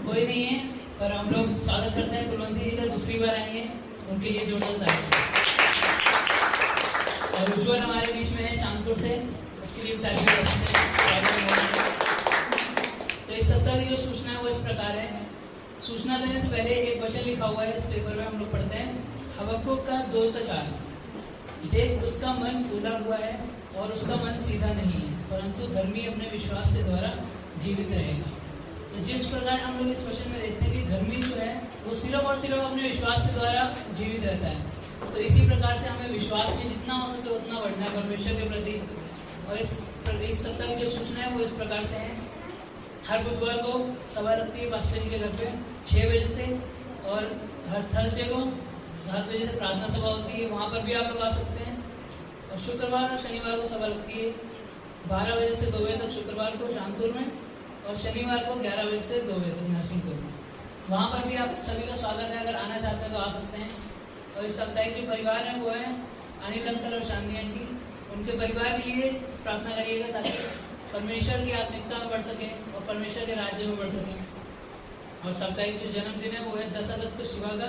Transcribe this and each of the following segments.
कोई नहीं है, पर हम लोग स्वागत करते हैं कुलवंती जी का, दूसरी बार आई है, उनके लिए जोरदार ताली। और उज्जवल हमारे बीच में है चांदपुर से, उसके लिए ताली कर सकते हैं। तो इस सप्ताह की जो सूचना है वो इस प्रकार है। सूचना देने से पहले एक वचन लिखा हुआ है इस पेपर में, हम लोग पढ़ते हैं। हबक्कुक का 2:4, देख उसका मन फूला हुआ है और उसका मन सीधा नहीं है, परंतु धर्मी अपने विश्वास के द्वारा जीवित रहेगा। तो जिस प्रकार हम लोग इस वचन में देखते हैं कि धर्मी जो है वो सिर्फ और सिर्फ अपने विश्वास के द्वारा जीवित रहता है, तो इसी प्रकार से हमें विश्वास में जितना हो सके उतना बढ़ना है परमेश्वर के प्रति। और इस सप्ताह की जो सूचना है वो इस प्रकार से है। हर बुधवार को सभा लगती है पास्टर जी के घर पे 6 बजे से, और हर थर्सडे को 7 बजे से प्रार्थना सभा होती है, वहाँ पर भी आप लोग आ सकते हैं। और शुक्रवार और शनिवार को सभा लगती है 12 बजे से 2 बजे तक शुक्रवार को चांदपुर में, और शनिवार को 11 बजे से 2 बजे तक नरसिंहपुर में। वहाँ पर भी आप सभी का स्वागत है, अगर आना चाहते हैं तो आ सकते हैं। और इस साप्ताहिक जो परिवार है वो है अनिल अंकल और चांदी आंटी, उनके परिवार के लिए प्रार्थना करिएगा ताकि परमेश्वर की आत्मिकता में बढ़ सके और परमेश्वर के राज्य में बढ़ सके। और साप्ताहिक जो जन्मदिन है वो है 10 अगस्त को शिवा का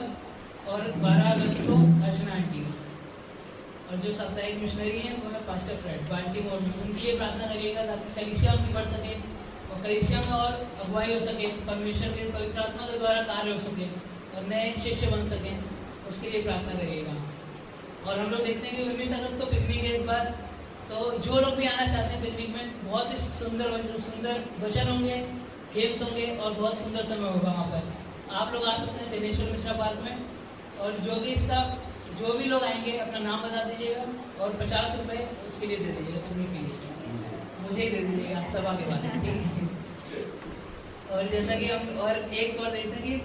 और 12 अगस्त को अर्चना आंटी का। और जो साप्ताहिक मिशनरी है वो है पास्टर फ्रेड बाल्टीमोर में, उनके लिए प्रार्थना करिएगा ताकि कलीसिया भी बढ़ सके और कलीसिया में और अगुवाई हो सके, परमेश्वर के पवित्र आत्मा के द्वारा कार्य हो सके और नए शिष्य बन सके, उसके लिए प्रार्थना करिएगा। और हम लोग देखते हैं कि 19 अगस्त को पिकनिक है इस बार, तो जो लोग भी आना चाहते हैं पिकनिक में, बहुत ही सुंदर वचन होंगे, गेम्स होंगे और बहुत सुंदर समय होगा वहाँ पर। आप लोग आ सकते हैं दिनेश्वर मिश्रा पार्क में। और जो भी लोग आएंगे अपना नाम बता दीजिएगा और 50 रुपये उसके लिए दे दीजिएगा, पिकनिक के लिए मुझे ही दे दीजिएगा सभा के बाद, ठीक है। और जैसा कि हम और एक और देखते हैं कि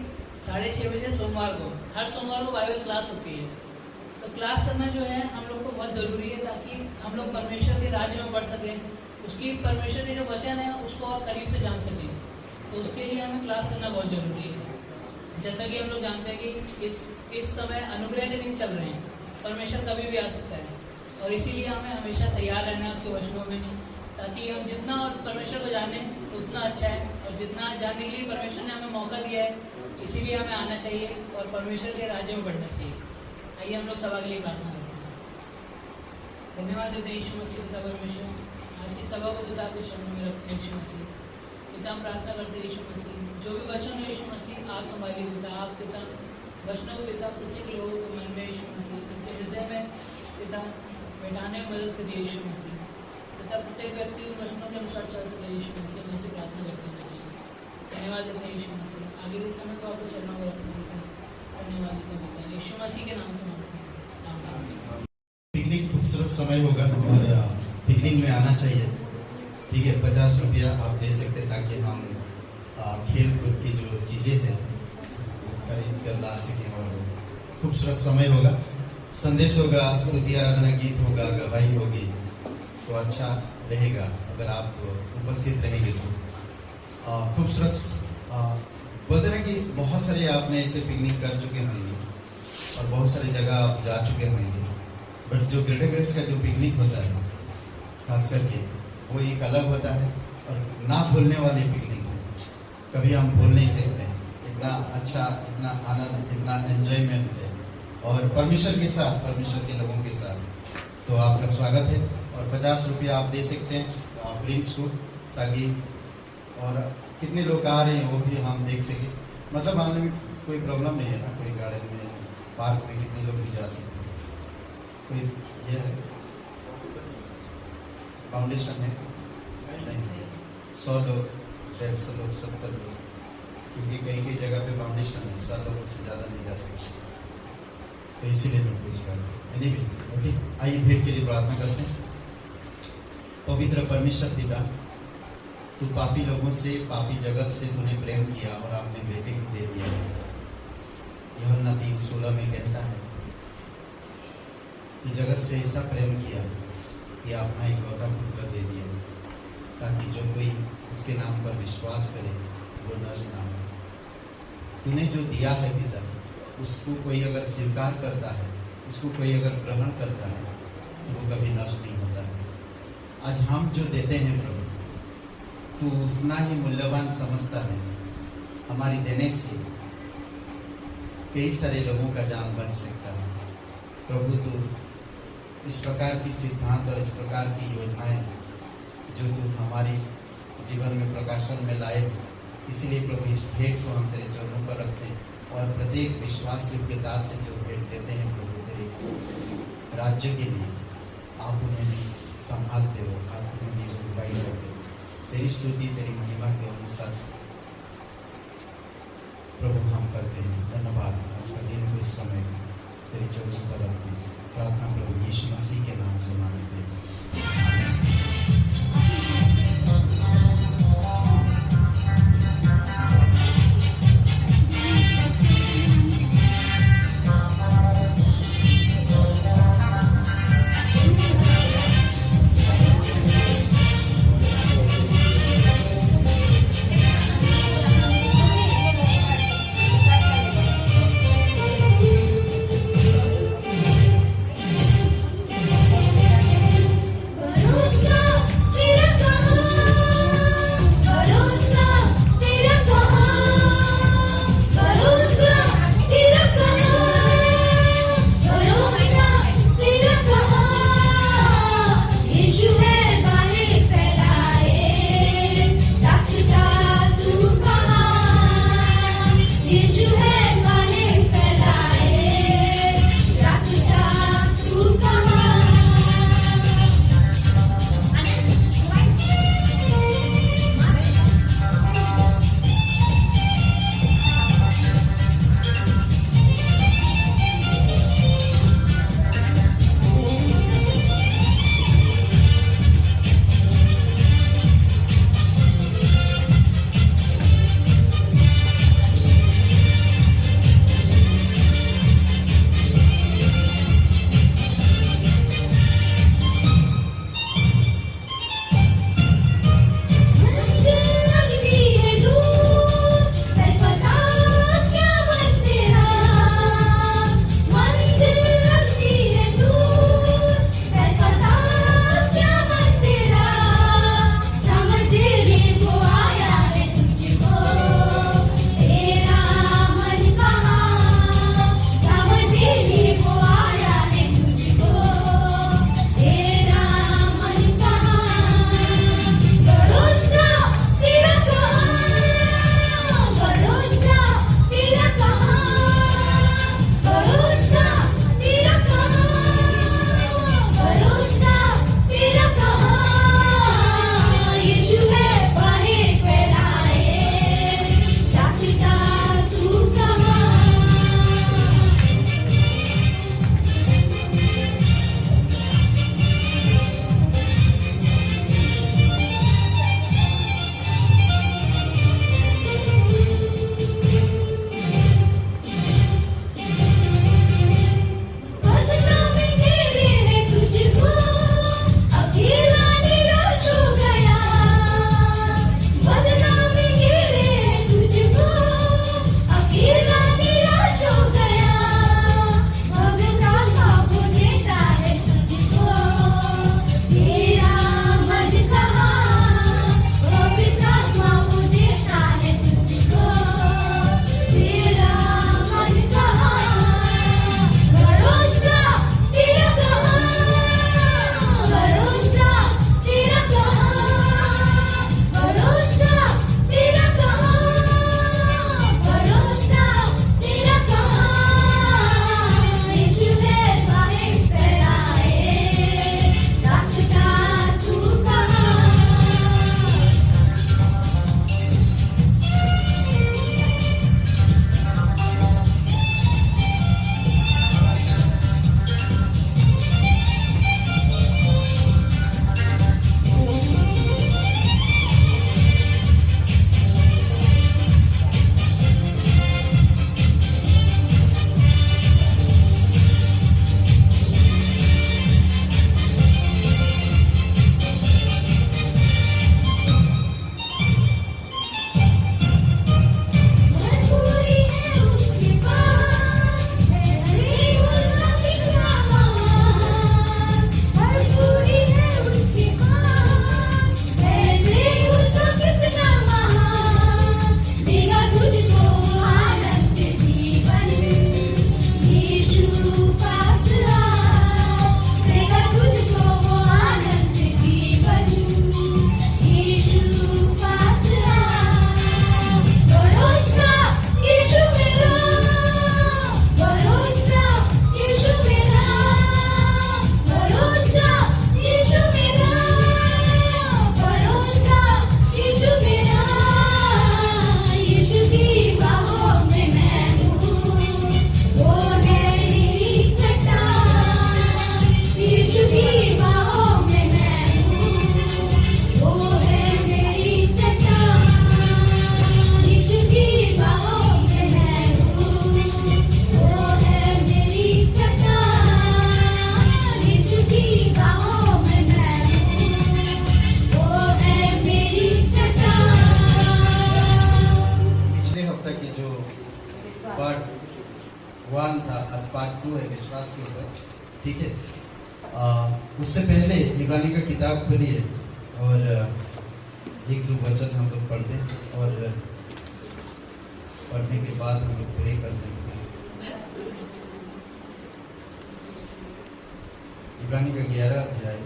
6:30 बजे सोमवार को, हर सोमवार को बाइबल क्लास होती है। तो क्लास करना जो है हम लोग को बहुत ज़रूरी है ताकि हम लोग परमेश्वर के राज्य में बढ़ सकें, उसकी परमेश्वर के जो वचन है उसको और करीब से जान सकें। तो उसके लिए हमें क्लास करना बहुत ज़रूरी है। जैसा कि हम लोग जानते हैं कि इस समय अनुग्रह के दिन चल रहे हैं, परमेश्वर कभी भी आ सकता है, और इसीलिए हमें हमेशा तैयार रहना है उसके वचनों में, ताकि हम जितना परमेश्वर को जाने उतना अच्छा है। और जितना जानने के लिए परमेश्वर ने हमें मौका दिया है, इसीलिए हमें आना चाहिए और परमेश्वर के राज्य में बढ़ना चाहिए। आइए हम लोग सभा के लिए प्रार्थना करते हैं। धन्यवाद देते हैं यीशु मसीह पिता परमेश्वर, आज की सभा को पिता आपके चरणों में रखते हैं यीशु मसीह। पिता हम प्रार्थना करते हैं यीशु मसीह, जो भी वचन है यीशु मसीह आप संभालिए पिता, आप पिता वचनों को पिता प्रत्येक लोगों के मन में यीशु मसीह, उनके हृदय में पिता बैठाने में मदद करिए यीशु मसीह। पिता प्रत्येक व्यक्ति उन वचनों के अनुसार चल सके यीशु मसीह, मैं से प्रार्थना करते हैं। धन्यवाद देते हैं यीशु मसीह, आगे के समय को आपके चरणों में रखना पिता। धन्यवाद देते हैं पिता, यीशु मसीह के नाम से मांगते हैं, आमीन। पिकनिक खूबसूरत समय होगा और पिकनिक में आना चाहिए। ठीक है, 50 रुपया आप दे सकते हैं ताकि हम खेल कूद की जो चीज़ें हैं वो खरीद कर ला सकें और खूबसूरत समय होगा, संदेश होगा, स्तुति आराधना गीत होगा, गवाही होगी, तो अच्छा रहेगा अगर आप उपस्थित रहेंगे तो। खूबसूरत बोलते हैं कि बहुत सारे आपने ऐसे पिकनिक कर चुके होंगे और बहुत सारी जगह आप जा चुके होंगे, बट जो ग्रेटर ग्रेस का जो पिकनिक होता है खास करके वो एक अलग होता है और ना भूलने वाली पिकनिक है, कभी हम भूल नहीं सकते। इतना अच्छा, इतना आनंद, इतना एंजॉयमेंट है और परमेश्वर के साथ, परमेश्वर के लोगों के साथ। तो आपका स्वागत है और 50 रुपया आप दे सकते हैं प्रिंट्स को, ताकि और कितने लोग आ रहे हैं वो भी हम देख सकें। मतलब आने में कोई प्रॉब्लम नहीं है ना, कोई गार्डन में पार्क में कितने लोग भी जा सकते हैं। कोई ये है फाउंडेशन है नहीं, 100 लोग, 150 लोग, 70 लोग, क्योंकि कई कई जगह पे फाउंडेशन है, 100 लोगों से ज़्यादा नहीं जा सकते, तो इसीलिए मैं पूछ रहा हूँ। एनीवे, ओके, आइए भेंट के लिए प्रार्थना करते हैं। पवित्र परमेश्वर पिता, तू पापी लोगों से, पापी जगत से तूने प्रेम किया और आपने बेटे को दे दिया। यूहन्ना 3:16 में कहता है कि जगत से ऐसा प्रेम किया कि अपना इकलौता पुत्र दे दिया, ताकि जो कोई उसके नाम पर विश्वास करे वो नष्ट ना हो। तूने जो दिया है पिता, उसको कोई अगर स्वीकार करता है, उसको कोई अगर ग्रहण करता है तो वो कभी नष्ट नहीं होता है। आज हम जो देते हैं प्रभु, तू उतना ही मूल्यवान समझता है। हमारी देने से कई सारे लोगों का जान बच सकता है। प्रभु, तू इस प्रकार की सिद्धांत और इस प्रकार की योजनाएं जो तू हमारे जीवन में प्रकाशन में लाए, इसलिए प्रभु इस भेंट को हम तेरे चरणों पर रखते हैं और प्रत्येक विश्वास योग्यता से जो भेंट देते हैं प्रभु तेरे राज्य के लिए, आप उन्हें भी संभालते हो, आप उन्हें भी अगुवाई करते हो। तेरी स्तुति, तेरी महिमा के अनुसार प्रभु हम करते हैं। धन्यवाद। आज का दिन को, इस समय तेरे चरणों पर रखते हैं। प्रार्थना प्रभु यीशु मसीह के नाम से मांगते हैं। भरोसा ऊपर, ठीक है। उससे पहले इब्रानी का किताब खोलिए और एक दो वचन हम लोग पढ़ दें और पढ़ने के बाद हम लोग प्रे कर दें। इब्रानी का 11 अध्याय,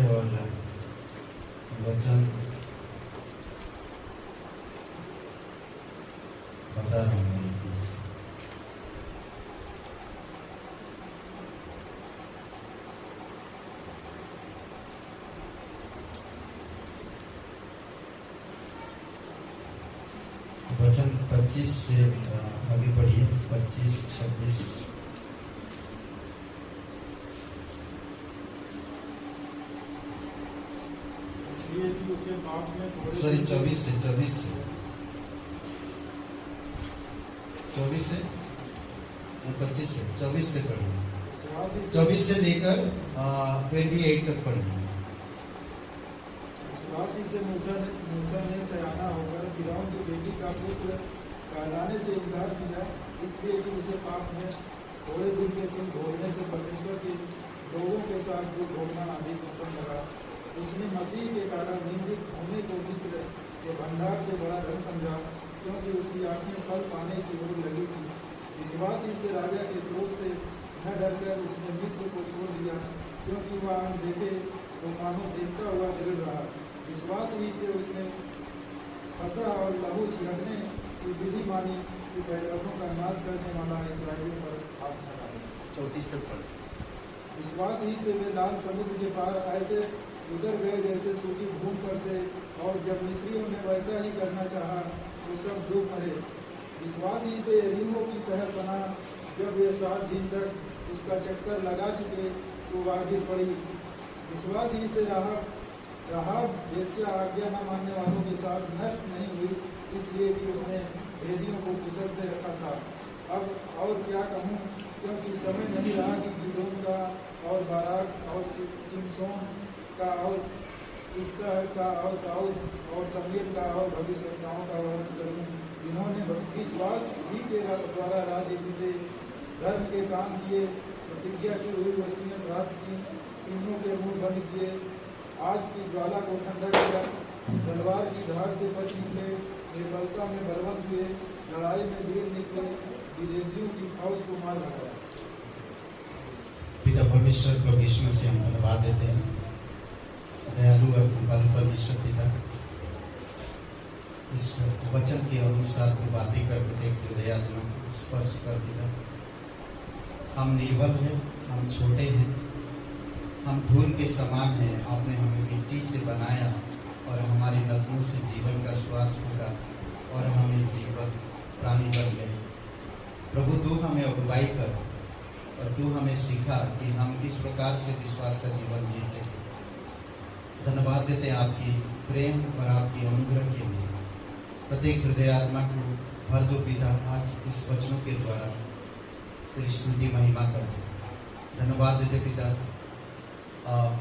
और वचन बता रहा हूँ। वचन 25 से आगे बढ़िए, 25, 26। सॉरी 24 से 24 से 25 से 24 से पढ़िए, 24 से लेकर 28 तक पढ़िए। से मूसा ने सयाना होकर फिरौन की बेटी का पुत्र कहलाने से इनकार किया, इसलिए कि उसे पाप में थोड़े दिन के सुख भोगने से परमेश्वर के लोगों के साथ जो भोगना अधिक उत्तम लगा। उसने मसीह के कारण निंदित होने को मिस्र के भंडार से बड़ा धन समझा, क्योंकि उसकी आंखें फल पाने की ओर लगी थी। विश्वास ही से राजा के क्रोध से न डरकर उसने मिस्र को छोड़ दिया, क्योंकि वह अनदेखे तो मानो देखता हुआ दृढ़ रहा। विश्वास ही से उसने फंसा और लहू छिड़कने की विधि मानी कि बैरवों का नाश करने वाला इस्राएलियों पर हाथ न डाले। 34 तक पढ़। विश्वास ही से वे लाल समुद्र के पार ऐसे उतर गए जैसे सूखी भूमि पर से, और जब मिस्रियों ने वैसा ही करना चाहा तो सब डूब मरे। विश्वास ही से यरीहो की शहर बना, जब वे 7 दिन तक उसका चक्कर लगा चुके तो वह गिर पड़ी। विश्वास ही से राहाब वेश्या आज्ञा न मानने वालों के साथ नष्ट नहीं हुई, इसलिए कि उसने भेदियों को कुशल से रखा था। अब और क्या कहूँ, क्योंकि समय नहीं रहा कि गिदोन का और बाराक और सिमसोन का और इफ्ताह का और दाऊद और समीर का और भविष्यवक्ताओं का वर्णन करूँ, जिन्होंने विश्वास ही के द्वारा राज्य जीते, धर्म के काम किए, प्रतिज्ञा की हुई वस्तुएं प्राप्त की, सिंहों के मुंह बंद किए, आग की ज्वाला को ठंडा किया, तलवार की धार से बच निकले, निर्बलता में बलवंत हुए, लड़ाई में वीर निकले, विदेशियों की फौज को मार भगाया। पिता परमेश्वर प्रभु यीशु मसीह हम धन्यवाद देते हैं, दयालु और कृपालु परमेश्वर पिता, इस वचन के अनुसार तू बातें कर प्रत्येक हृदयात्मा स्पर्श कर पिता। हम निर्बल हैं, हम छोटे हैं, हम धूल के समान हैं। आपने हमें मिट्टी से बनाया और हमारी नथनों से जीवन का श्वास फूका और हमें जीवन प्राणी बन गए। प्रभु तू हमें अगुवाई कर और तू हमें सिखा कि हम किस प्रकार से विश्वास का जीवन जी सके। धन्यवाद देते हैं आपकी प्रेम और आपकी अनुग्रह के लिए। प्रत्येक हृदय आत्मा को भर दो पिता, आज इस वचनों के द्वारा तेरी स्तुति महिमा कर दे। धन्यवाद देते पिता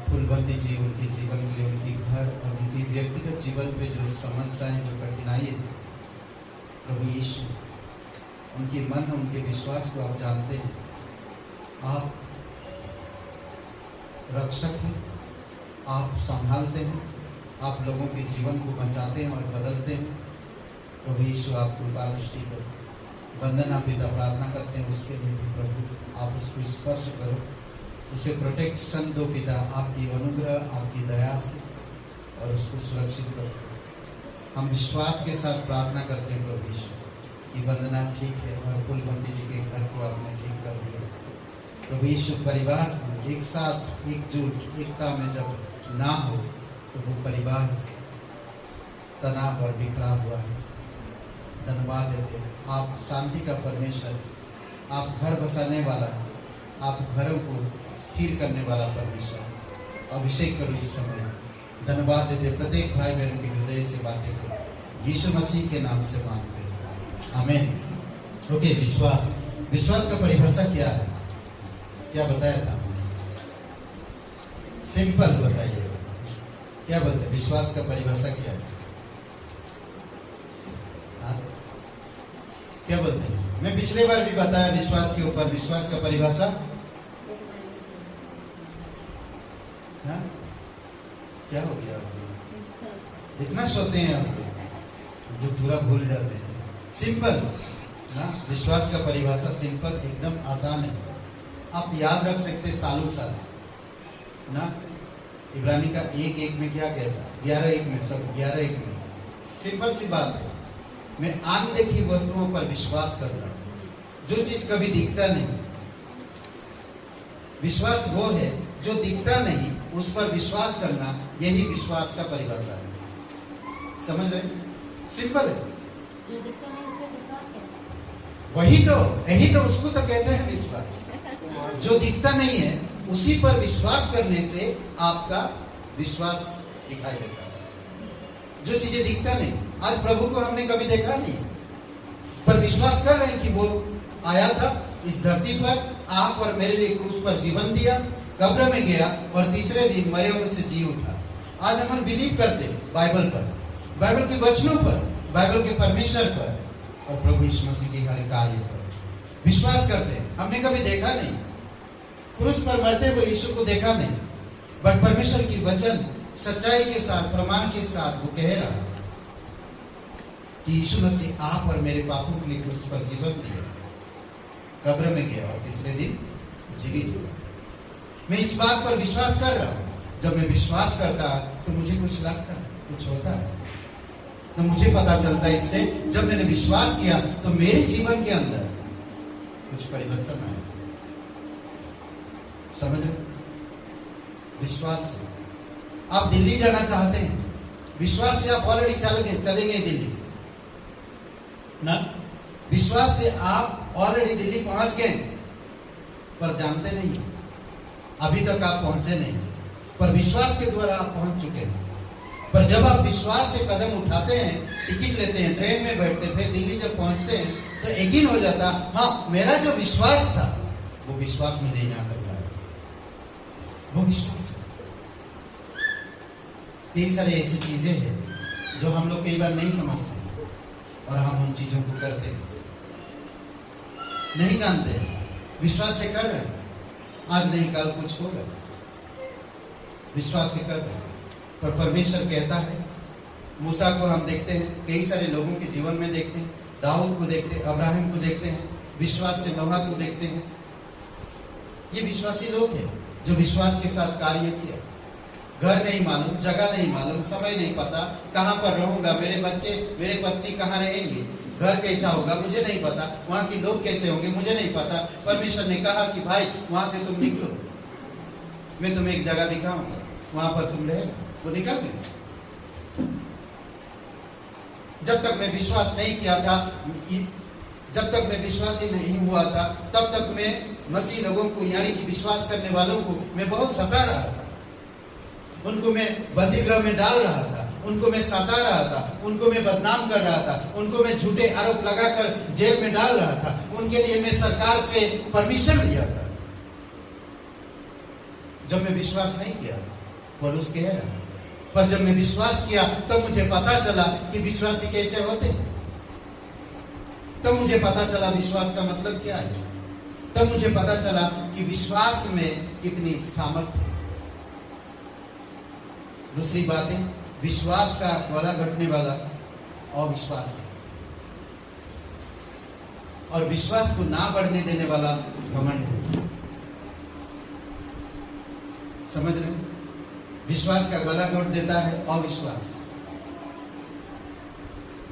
फुलबंदी जी, उनके जीवन के लिए, उनकी घर और उनकी व्यक्तिगत जीवन पे जो समस्याएं, जो कठिनाई है, प्रभु यीशु उनके मन, उनके विश्वास को आप जानते हैं। आप रक्षक हैं, आप संभालते हैं, आप लोगों के जीवन को बचाते हैं और बदलते हैं। प्रभु यीशु आप कृपा दृष्टि करो। वंदना पिता प्रार्थना करते हैं उसके लिए भी प्रभु आप उसको स्पर्श करो, उसे प्रोटेक्शन दो पिता, आपकी अनुग्रह, आपकी दया से, और उसको सुरक्षित करो। हम विश्वास के साथ प्रार्थना करते हैं प्रभु यीशु कि वंदना ठीक है और फुलबंदी जी के घर को आपने ठीक कर दिया। प्रभु यीशु परिवार एक साथ एकजुट एकता में जब ना हो तो वो परिवार तनाव और बिखरा हुआ है। धन्यवाद देते हैं, आप शांति का परमेश्वर, आप घर बसाने वाला, आप घरों को स्थिर करने वाला परमेश्वर। अभिषेक करो इस समय। धन्यवाद देते प्रत्येक भाई बहन के हृदय से बातें करो, यीशु मसीह के नाम से मांगते हैं, आमीन। ओके, विश्वास का परिभाषा क्या है? क्या बताया था? सिंपल बताइए, क्या बोलते? विश्वास का परिभाषा क्या है? क्या बोलते हैं? मैं पिछले बार भी बताया विश्वास के ऊपर, विश्वास का परिभाषा हाँ? क्या हो गया आपको? इतना सोते हैं आप लोग जो पूरा भूल जाते हैं। सिंपल ना, विश्वास का परिभाषा सिंपल, एकदम आसान है, आप याद रख सकते सालों साल ना। इब्रानी का 1:1 में क्या कहता? 11:1 में, सब 11:1 में सिंपल सी बात है, मैं अनदेखी वस्तुओं पर विश्वास करता हूं, जो चीज कभी दिखता नहीं। विश्वास वो है जो दिखता नहीं, उस पर विश्वास करना, यही विश्वास का परिभाषा है। समझ रहे? सिंपल है। जो दिखता नहीं उस पर विश्वास करना, यही तो उसको तो कहते हैं विश्वास। जो दिखता नहीं है उसी पर विश्वास करने से आपका विश्वास दिखाई देता है। जो चीजें दिखता नहीं, आज प्रभु को हमने कभी देखा नहीं, पर विश्वास कर रहे हैं कि वो आया था इस धरती पर, आप और मेरे लिए क्रूस पर जीवन दिया, कब्र में गया और तीसरे दिन मरे हुए से जी उठा। आज हम बिलीव करते बाइबल पर, बाइबल के वचनों पर, बाइबल के परमेश्वर पर और प्रभु यीशु मसीह के हर कार्य पर विश्वास करते हैं। हमने कभी देखा नहीं, क्रूस पर मरते हुए यीशु को देखा नहीं, बट परमेश्वर की वचन सच्चाई के साथ, प्रमाण के साथ वो कह रहा कि यीशु मसीह आप और मेरे पापों के लिए क्रूस पर जीवन दिया, कब्र में गया और तीसरे दिन जीवित हुआ। मैं इस बात पर विश्वास कर रहा हूं। जब मैं विश्वास करता तो मुझे कुछ लगता है, कुछ होता है, तो मुझे पता चलता है इससे, जब मैंने विश्वास किया तो मेरे जीवन के अंदर कुछ परिवर्तन आया। समझ रहे? विश्वास से आप दिल्ली जाना चाहते हैं, विश्वास से आप ऑलरेडी चले गए दिल्ली ना। विश्वास से आप ऑलरेडी दिल्ली पहुंच गए, पर जानते नहीं, अभी तक आप पहुंचे नहीं, पर विश्वास के द्वारा आप पहुंच चुके हैं। पर जब आप विश्वास से कदम उठाते हैं, टिकट लेते हैं, ट्रेन में बैठते, फिर दिल्ली जब पहुंचते हैं तो यकीन हो जाता, हाँ मेरा जो विश्वास था वो विश्वास मुझे यहां तक लाया, वो विश्वास है। कई सारी ऐसी चीजें हैं जो हम लोग कई बार नहीं समझते और हम उन चीजों को करते हैं, नहीं जानते, विश्वास से कर रहे हैं, आज नहीं कल कुछ होगा, विश्वास से कर रहे हैं। पर परमेश्वर कहता है, मूसा को हम देखते हैं, कई सारे लोगों के जीवन में देखते हैं, दाऊद को देखते हैं, अब्राहम को देखते हैं, विश्वास से नोहा को देखते हैं। ये विश्वासी लोग हैं जो विश्वास के साथ कार्य किया। घर नहीं मालूम, जगह नहीं मालूम, समय नहीं पता, कहां पर रहूंगा, मेरे बच्चे, मेरे पत्नी कहां रहेंगे, घर कैसा होगा मुझे नहीं पता, वहां के लोग कैसे होंगे मुझे नहीं पता। परमेश्वर ने कहा कि भाई वहां से तुम निकलो, मैं तुम्हें एक जगह दिखाऊंगा, वहां पर तुम रहे। वो निकल गए। जब तक मैं विश्वास नहीं किया था, जब तक मैं विश्वासी नहीं हुआ था, तब तक मैं मसीह लोगों को, यानी कि विश्वास करने वालों को मैं बहुत सता रहा था, उनको मैं बंदीगृह में डाल रहा था, उनको मैं सता रहा था, उनको मैं बदनाम कर रहा था, उनको मैं झूठे आरोप लगाकर जेल में डाल रहा था, उनके लिए मैं सरकार से परमिशन लिया था। जब मैं विश्वास नहीं किया, पौलुस कह रहा, पर जब मैं विश्वास किया तब मुझे पता चला कि विश्वासी कैसे होते हैं, तब मुझे पता चला विश्वास का मतलब क्या है, तब मुझे पता चला कि विश्वास में कितनी सामर्थ्य है। दूसरी बात है, विश्वास का गला घटने वाला अविश्वास है, और विश्वास को ना बढ़ने देने वाला घमंड है। समझ रहे हैं? विश्वास का गला घोट देता है अविश्वास,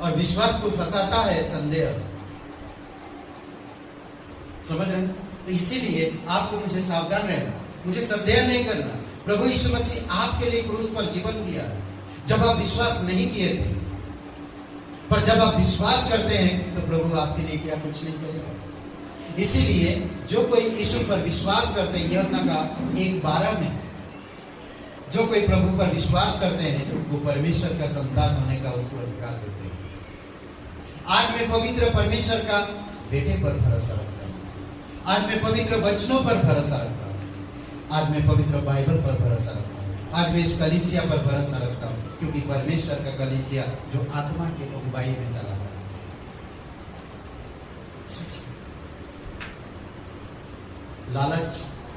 और विश्वास को फंसाता है संदेह। समझ रहे हैं? तो इसीलिए आपको मुझे सावधान रहना, मुझे संदेह नहीं करना। प्रभु यीशु मसीह आपके लिए क्रूस पर जीवन दिया जब आप विश्वास नहीं किए थे, पर जब आप विश्वास करते हैं तो प्रभु आपके लिए क्या कुछ नहीं करेगा। इसीलिए जो कोई यीशु पर विश्वास करते हैं, यूहन्ना का 1:12 में, जो कोई प्रभु पर विश्वास करते हैं वो परमेश्वर का संतान होने का उसको अधिकार देते हैं। आज मैं पवित्र परमेश्वर का बेटे पर भरोसा रखता हूँ, आज मैं पवित्र वचनों पर भरोसा रखता हूँ, आज मैं पवित्र बाइबल पर भरोसा रखता हूँ, आज मैं इस कलीसिया पर भरोसा रखता हूँ, क्योंकि परमेश्वर का कलीसिया जो आत्मा के अगुवाई में चलाता है। लालच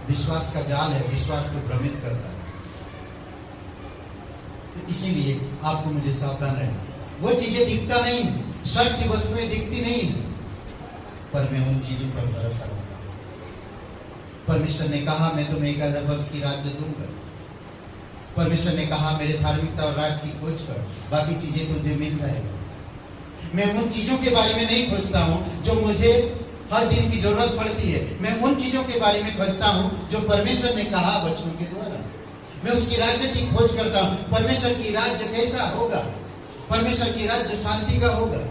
विश्वास का जाल है, विश्वास को भ्रमित करता है। तो इसीलिए आपको मुझे सावधान रहना। वो चीजें दिखता नहीं है, स्वर्ग की वस्तुएं दिखती नहीं है, पर मैं उन चीजों पर भरोसा रखता हूं। परमेश्वर ने कहा मैं तुम्हें 1000 वर्ष की राज्य दूंगा। परमेश्वर ने कहा मेरे धार्मिकता और राज की खोज कर, बाकी चीजें तुझे मिल जाएगी। मैं उन चीजों के बारे में नहीं खोजता हूं जो मुझे हर दिन की जरूरत पड़ती है। मैं उन चीजों के बारे में खोजता हूं जो परमेश्वर ने कहा वचनों के द्वारा। मैं उसकी राज्य की खोज करता हूं। परमेश्वर की राज्य कैसा होगा? परमेश्वर की राज्य शांति का होगा,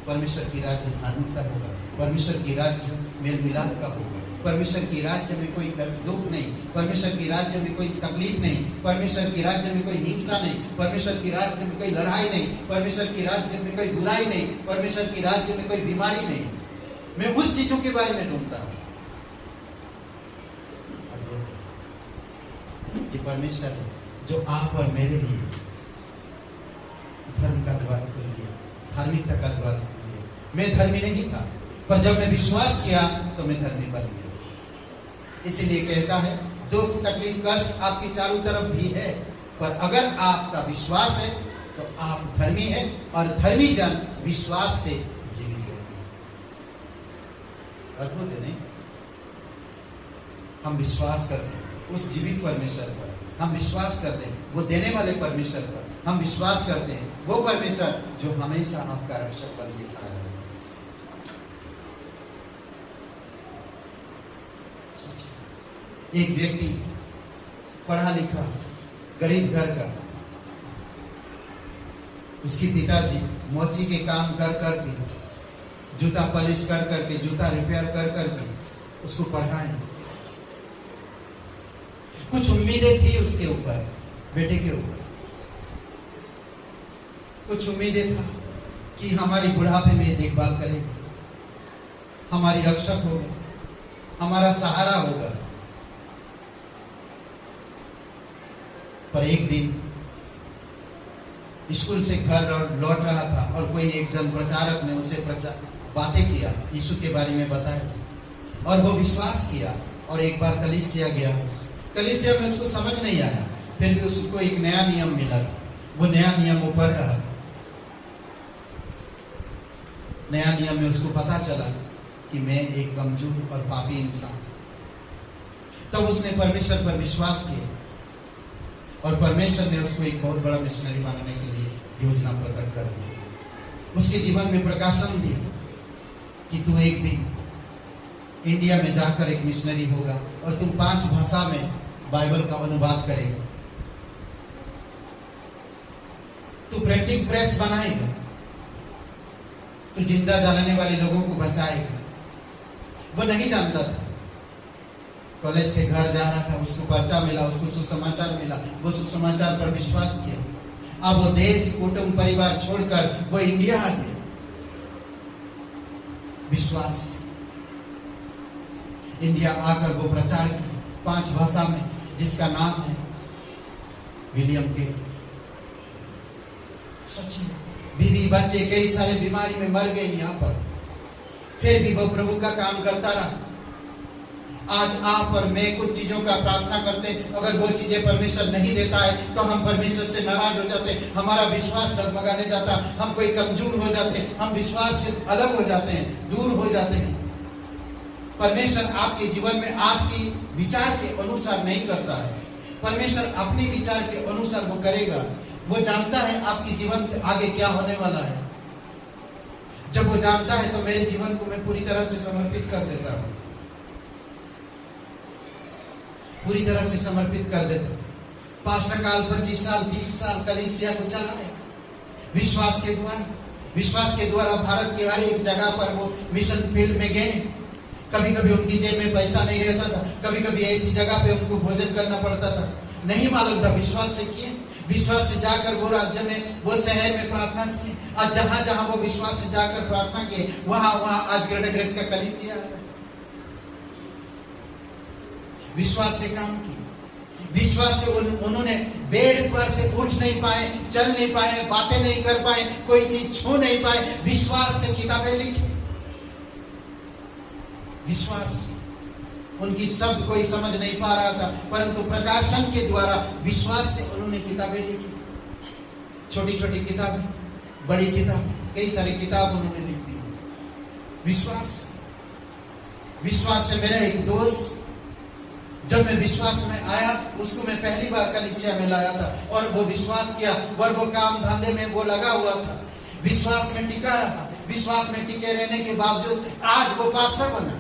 परमेश्वर की राज्य धार्मिकता होगा, परमेश्वर की राज्य मेल मिलाप का होगा, परमेश्वर की राज्य में कोई दुख नहीं, परमेश्वर की राज्य में कोई तकलीफ नहीं, परमेश्वर की राज्य में कोई हिंसा नहीं, परमेश्वर की राज्य में कोई लड़ाई नहीं, परमेश्वर की राज्य में कोई बुराई नहीं, परमेश्वर की राज्य में कोई बीमारी नहीं। मैं उस चीजों के बारे में ढूंढता हूं। ये परमेश्वर है जो आप और मेरे लिए धर्म का द्वार खोल दिया, धार्मिकता का द्वार खोल दिया। मैं धर्मी नहीं था, पर जब मैं विश्वास किया तो मैं धर्मी बन गया। इसलिए कहता है दुख तकलीफ कष्ट आपकी चारों तरफ भी है, पर अगर आपका विश्वास है तो आप धर्मी है, और धर्मी जन विश्वास से जीवित है। अद्भुत है नहीं? हम विश्वास करते हैं उस जीवित परमेश्वर पर, हम विश्वास करते हैं वो देने वाले परमेश्वर पर, हम विश्वास करते हैं वो परमेश्वर जो हमेशा आपका रक्षक बन के खड़ा है। एक व्यक्ति पढ़ा लिखा गरीब घर का, उसके पिताजी मोची के काम कर करके, जूता पॉलिश कर करके, जूता रिपेयर कर करके उसको पढ़ाए। कुछ उम्मीदें थी उसके ऊपर, बेटे के ऊपर कुछ उम्मीदें था कि हमारी बुढ़ापे में देखभाल करेगा, हमारी रक्षक होगा, हमारा सहारा होगा। पर एक दिन स्कूल से घर लौट रहा था और कोई एक जन प्रचारक ने उसे बातें किया, यीशु के बारे में बताया, और वो विश्वास किया। और एक बार कलीसिया गया, कलीसिया में उसको समझ नहीं आया, फिर भी उसको एक नया नियम मिला। वो नया नियम वो पढ़ रहा था। नया नियम में उसको पता चला कि मैं एक कमजोर और पापी इंसान। तब उसने परमेश्वर पर विश्वास किया और परमेश्वर ने उसको एक बहुत बड़ा मिशनरी बनाने के लिए योजना प्रकट कर दी। उसके जीवन में प्रकाशन दिया कि तू एक दिन इंडिया में जाकर एक मिशनरी होगा और तू 5 भाषा में बाइबल का अनुवाद करेगा, तू प्रिंटिंग प्रेस बनाएगा, तू जिंदा जलाने वाले लोगों को बचाएगा। वो नहीं जानता था। कॉलेज से घर जा रहा था, उसको पर्चा मिला, उसको सुसमाचार मिला, वो सुसमाचार पर विश्वास किया। अब वो देश कुटुंब परिवार छोड़कर वो इंडिया आ गया। विश्वास, इंडिया आकर वो प्रचार किया 5 भाषा में, जिसका नाम है विलियम के। सोचिए, बीवी बच्चे कई सारे बीमारी में मर गए यहाँ पर, फिर भी वो प्रभु का काम करता रहा। आज आप और मैं कुछ चीजों का प्रार्थना करते हैं, अगर वो चीजें परमेश्वर नहीं देता है तो हम परमेश्वर से नाराज हो जाते हैं, हमारा विश्वास डगमगाने जाता, हम कोई कमजोर हो जाते हैं, हम विश्वास से अलग हो जाते हैं, दूर हो जाते हैं। परमेश्वर आपके जीवन में आपकी विचार के अनुसार नहीं करता है, परमेश्वर अपने विचार के अनुसार वो करेगा। वो जानता है आपके जीवन के आगे क्या होने वाला है। जब वो जानता है तो मेरे जीवन को मैं पूरी तरह से समर्पित कर देता हूं, पूरी तरह से समर्पित कर देता हूं। पास्टर काल 25 साल 30 साल कलीसिया को चलाए विश्वास के द्वारा। विश्वास के द्वारा भारत की हर एक जगह पर वो मिशन फील्ड में गए। कभी कभी उनकी जेब में पैसा नहीं रहता था, कभी कभी ऐसी जगह पे उनको भोजन करना पड़ता था, नहीं मालूम था। विश्वास से किए, विश्वास से जाकर वो राज्य में, वो शहर में प्रार्थना की। और जहां जहां वो विश्वास से जाकर प्रार्थना किए, वहां वहां आज ग्रेटर ग्रेस का कलीसिया है। विश्वास से काम किया, विश्वास से उन्होंने बेड पर से उठ नहीं पाए, चल नहीं पाए, बातें नहीं कर पाए, कोई चीज छू नहीं पाए, विश्वास से किताबें लिखी। विश्वास। उनकी शब्द कोई समझ नहीं पा रहा था, परंतु प्रकाशन के द्वारा विश्वास से उन्होंने किताबें लिखी। छोटी छोटी किताबें, बड़ी किताब, कई सारी किताब उन्होंने लिख दी। विश्वास। विश्वास से मेरा एक दोस्त, जब मैं विश्वास में आया, उसको मैं पहली बार कलीसिया में लाया था और वो विश्वास किया और वो काम धंधे में वो लगा हुआ था, विश्वास में टिका रहा। विश्वास में टिके रहने के बावजूद आज वो पास्टर बना।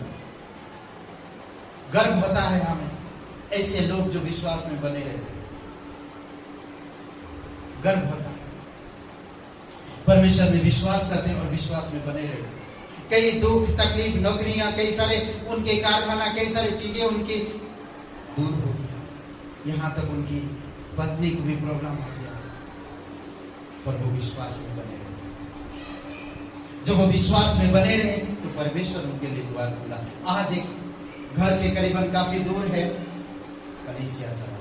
गर्व होता है हमें ऐसे लोग जो विश्वास में बने रहते हैं, गर्व होता है। परमेश्वर में विश्वास करते हैं और विश्वास में बने रहते हैं। कई दुख तकलीफ, नौकरियां, कई सारे उनके कारखाना, कई सारी चीजें उनकी दूर हो गया। यहां तक उनकी पत्नी को भी प्रॉब्लम आ गया, पर वो विश्वास में बने रहे। जब वो विश्वास में बने रहे तो परमेश्वर उनके लिए द्वार खुला। आज एक घर से करीबन काफी दूर है कलीसिया चला।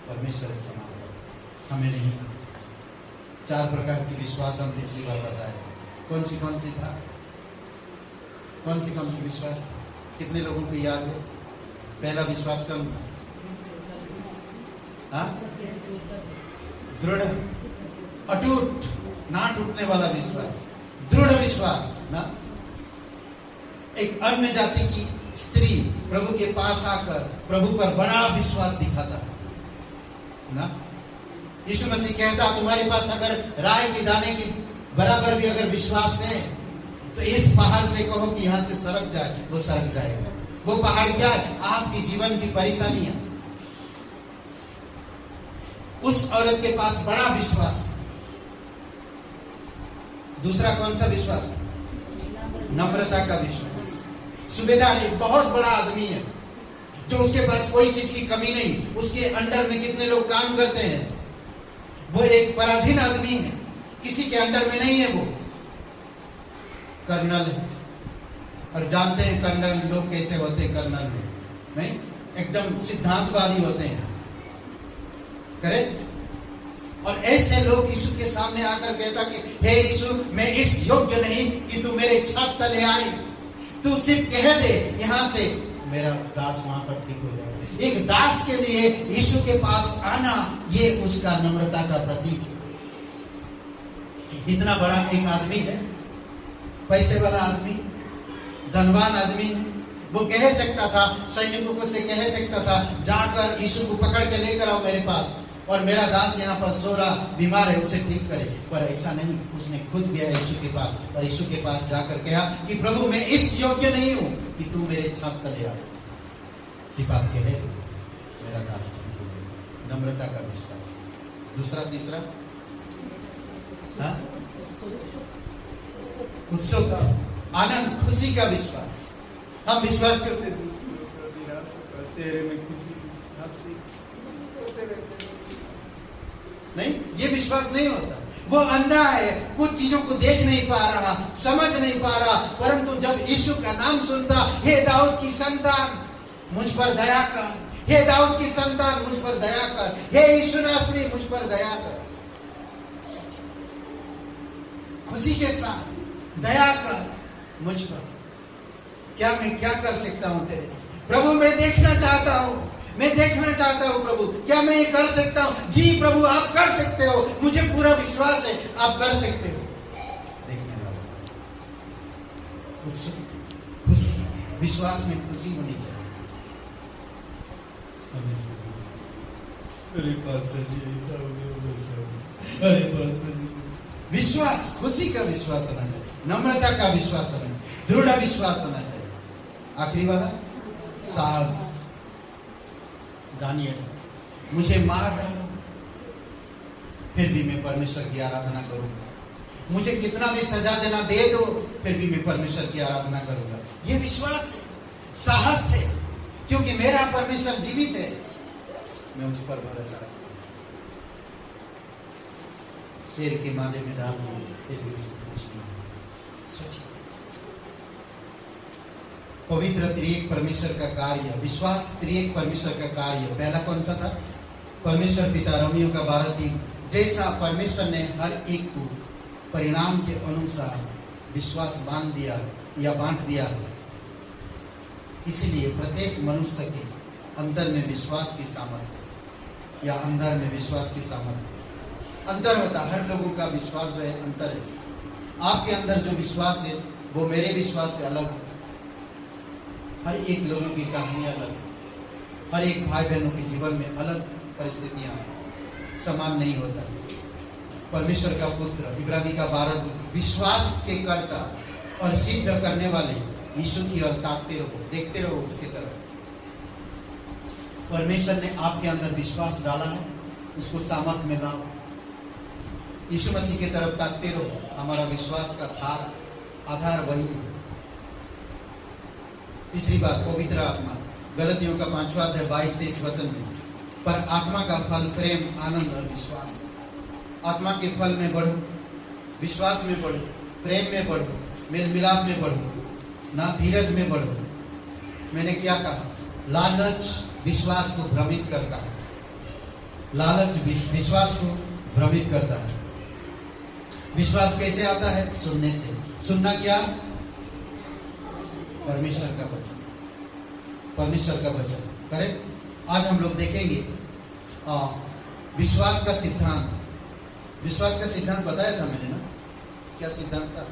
परमेश्वर समाप्त हमें नहीं। 4 प्रकार के विश्वास हम पिछली बार बताए। कौन सी था? कौन सी विश्वास था? कितने लोगों को याद है? पहला विश्वास कौन था? हाँ? दृढ़, अटूट, ना टूटने वाला विश्वास, दृढ़ विश्वास ना। एक अन्य जाति की स्त्री प्रभु के पास आकर प्रभु पर बड़ा विश्वास दिखाता है ना। यीशु मसीह कहता, तुम्हारे पास अगर राय के दाने की बराबर भी अगर विश्वास है तो इस पहाड़ से कहो कि यहां से सरक जाए, वो सरक जाएगा। वो पहाड़ क्या? आपकी जीवन की परेशानियां। उस औरत के पास बड़ा विश्वास था। दूसरा कौन सा विश्वास? नम्रता का विश्वास। सूबेदार एक बहुत बड़ा आदमी है जो उसके पास कोई चीज की कमी नहीं। उसके अंडर में कितने लोग काम करते हैं? वो एक पराधीन आदमी है, किसी के अंडर में नहीं है। वो कर्नल है और जानते हैं कर्नल लोग कैसे होते हैं। कर्नल में नहीं, एकदम सिद्धांतवादी होते हैं, करेक्ट। और ऐसे लोग यीशु के सामने आकर कहता कि हे यीशु, मैं इस योग्य नहीं कि तू मेरे छत तले आए, तू सिर्फ कह दे यहां से मेरा दास वहां पर ठीक हो जाए। एक दास के लिए यीशु के पास आना, ये उसका नम्रता का प्रतीक है। इतना बड़ा एक आदमी है, पैसे वाला आदमी, धनवान आदमी है। वो कह सकता था, सैनिकों को से कह सकता था, जाकर यीशु को पकड़ के लेकर आओ मेरे पास, और मेरा दास यहाँ पर सो रहा बीमार है, उसे ठीक करे। पर ऐसा नहीं, उसने खुद गया यीशु के पास और यीशु के पास जाकर कहा कि प्रभु, मैं इस योग्य नहीं हूं कि तू मेरे छाप तले आए, सिर्फ आप कह दो मेरा दास ठीक हो जाए। नम्रता का विश्वास। दूसरा, तीसरा, हाँ? उत्सुक, आनंद, खुशी का विश्वास। हम विश्वास करते हैं, चेहरे में खुशी, हंसी होते रहते हैं। नहीं, ये विश्वास नहीं होता। वो अंधा है, कुछ चीजों को देख नहीं पा रहा, समझ नहीं पा रहा, परंतु जब यीशु का नाम सुनता, हे दाऊद की संतान मुझ पर दया कर, हे दाऊद की संतान मुझ पर दया कर, हे यीशु नासरी मुझ पर दया कर। खुशी के साथ दया कर मुझ पर। क्या मैं क्या कर सकता हूं तेरे? प्रभु, मैं देखना चाहता हूं, मैं देखना चाहता हूं प्रभु, क्या मैं ये कर सकता हूं? जी प्रभु, आप कर सकते हो, मुझे पूरा विश्वास है आप कर सकते हो। देखने वाला, खुशी, विश्वास में खुशी होनी चाहिए। अरे पास्टर जी ऐसा हो गया, वैसा हो गया। अरे पास्टर जी, विश्वास, खुशी का विश्वास होना चाहिए, नम्रता का विश्वास होना चाहिए, दृढ़ विश्वास होना चाहिए। आखिरी वाला, साहस। दानियल, मुझे मार डालो फिर भी मैं परमेश्वर की आराधना करूंगा, मुझे कितना भी सजा देना दे दो फिर भी मैं परमेश्वर की आराधना करूंगा। यह विश्वास है, साहस है, क्योंकि मेरा परमेश्वर जीवित है, मैं उस पर भरोसा रखता हूं। शेर के मादे में डाल दिए फिर भी उसको कुछ नहीं। सोचिए, पवित्र त्रिएक परमेश्वर का कार्य, विश्वास त्रिएक परमेश्वर का कार्य। पहला कौन सा था? परमेश्वर पिता, रोमियो का 12:3। जैसा परमेश्वर ने हर एक को परिणाम के अनुसार विश्वास बांध दिया या बांट दिया है। इसलिए प्रत्येक मनुष्य के अंदर में विश्वास की सामर्थ्य या अंदर में विश्वास की सामर्थ्य अंतर होता है। हर लोगों का विश्वास जो है अंतर है। आपके अंदर जो विश्वास है वो मेरे विश्वास से अलग है। हर एक लोगों की कहानी अलग है। हर एक भाई बहनों के जीवन में अलग परिस्थितियां हैं, समान नहीं होता। परमेश्वर का पुत्र इब्रानी का 12 विश्वास के कर्ता और सिद्ध करने वाले यीशु की ओर ताकते रहो, देखते रहो उसकी तरफ। परमेश्वर ने आपके अंदर विश्वास डाला है, उसको सामर्थ्य में लाओ। यीशु मसीह की तरफ ताकते रहो। हमारा विश्वास का आधार वही है। तीसरी बात, पवित्र आत्मा। गलतियों का 5वां अध्याय 22-23 वचन में, पर आत्मा का फल प्रेम, आनंद और विश्वास। आत्मा के फल में बढ़ो, विश्वास में बढ़ो, प्रेम में बढ़ो, मेल मिलाप में बढ़ो, ना धीरज में बढ़ो। मैंने क्या कहा? लालच विश्वास को भ्रमित करता है। लालच विश्वास को भ्रमित करता है। विश्वास कैसे आता है? सुनने से। सुनना क्या? परमेश्वर का वचन, परमेश्वर का वचन। करेक्ट। आज हम लोग देखेंगे विश्वास का सिद्धांत। विश्वास का सिद्धांत बताया था मैंने ना, क्या सिद्धांत था?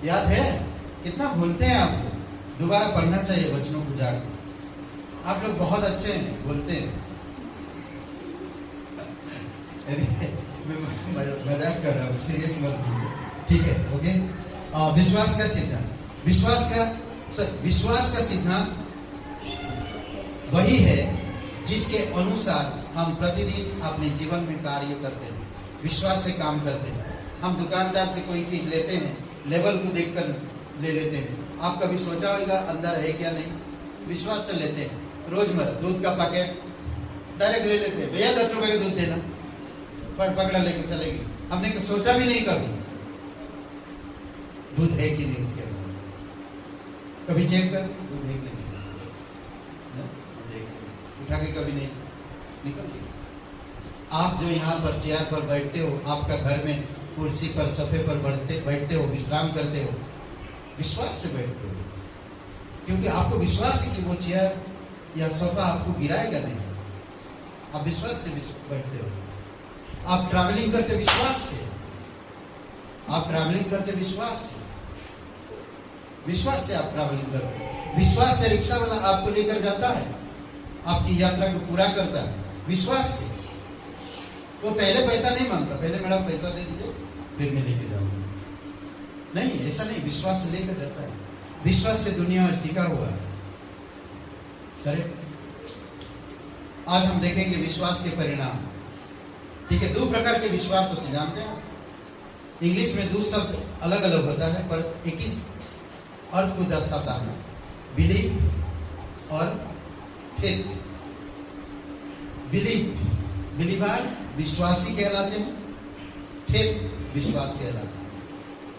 याद है? कितना भूलते हैं आप लोग। दोबारा पढ़ना चाहिए वचनों को जाकर। आप लोग बहुत अच्छे हैं, बोलते हैं। मजाक कर रहा हूँ, सीरियस मत लीजिए, ठीक है? ओके। विश्वास का सिद्धांत। विश्वास का सिद्धांत वही है जिसके अनुसार हम प्रतिदिन अपने जीवन में कार्य करते हैं, विश्वास से काम करते हैं। हम दुकानदार से कोई चीज लेते हैं, लेवल को देखकर ले लेते हैं। आप कभी सोचा होगा अंदर है क्या नहीं? विश्वास से लेते हैं। रोजमर्रा दूध का पैकेट डायरेक्ट ले लेते हैं, भैया 10 रुपए का दूध देना, पर पकड़ा लेके चलेगी। हमने सोचा भी नहीं कभी दूध है कि नहीं उसके अंदर। कभी चेक कर दूध है कि नहीं, उठा के कभी नहीं निकल। आप जो यहाँ पर चेयर पर बैठते हो, आपका घर में कुर्सी पर सोफे पर बैठते हो, विश्राम करते हो, विश्वास से बैठते हो, क्योंकि आपको विश्वास है कि वो चेयर या सोफा आपको गिराएगा नहीं। आप विश्वास से बैठते हो। आप ट्रैवलिंग करते विश्वास से, आप ट्रैवलिंग करते विश्वास से, विश्वास से आप ट्रैवलिंग करते। विश्वास से रिक्शा वाला आपको लेकर जाता है, आपकी यात्रा को पूरा करता है, विश्वास से। वो पहले पैसा नहीं मांगता, पहले मेरा पैसा दे दीजिए फिर मैं लेके जाऊंगा, नहीं, ऐसा नहीं। विश्वास से लेकर जाता है। विश्वास से दुनिया आज टिका हुआ है। करेक्ट। आज हम देखेंगे विश्वास के परिणाम। ठीक है, 2 प्रकार के विश्वास होते, जानते हैं? इंग्लिश में 2 शब्द अलग अलग होता है पर एक ही अर्थ को दर्शाता है, बिलीव और फेथ। बिलीवर विश्वासी कहलाते हैं, फेथ विश्वास कहलाते हैं।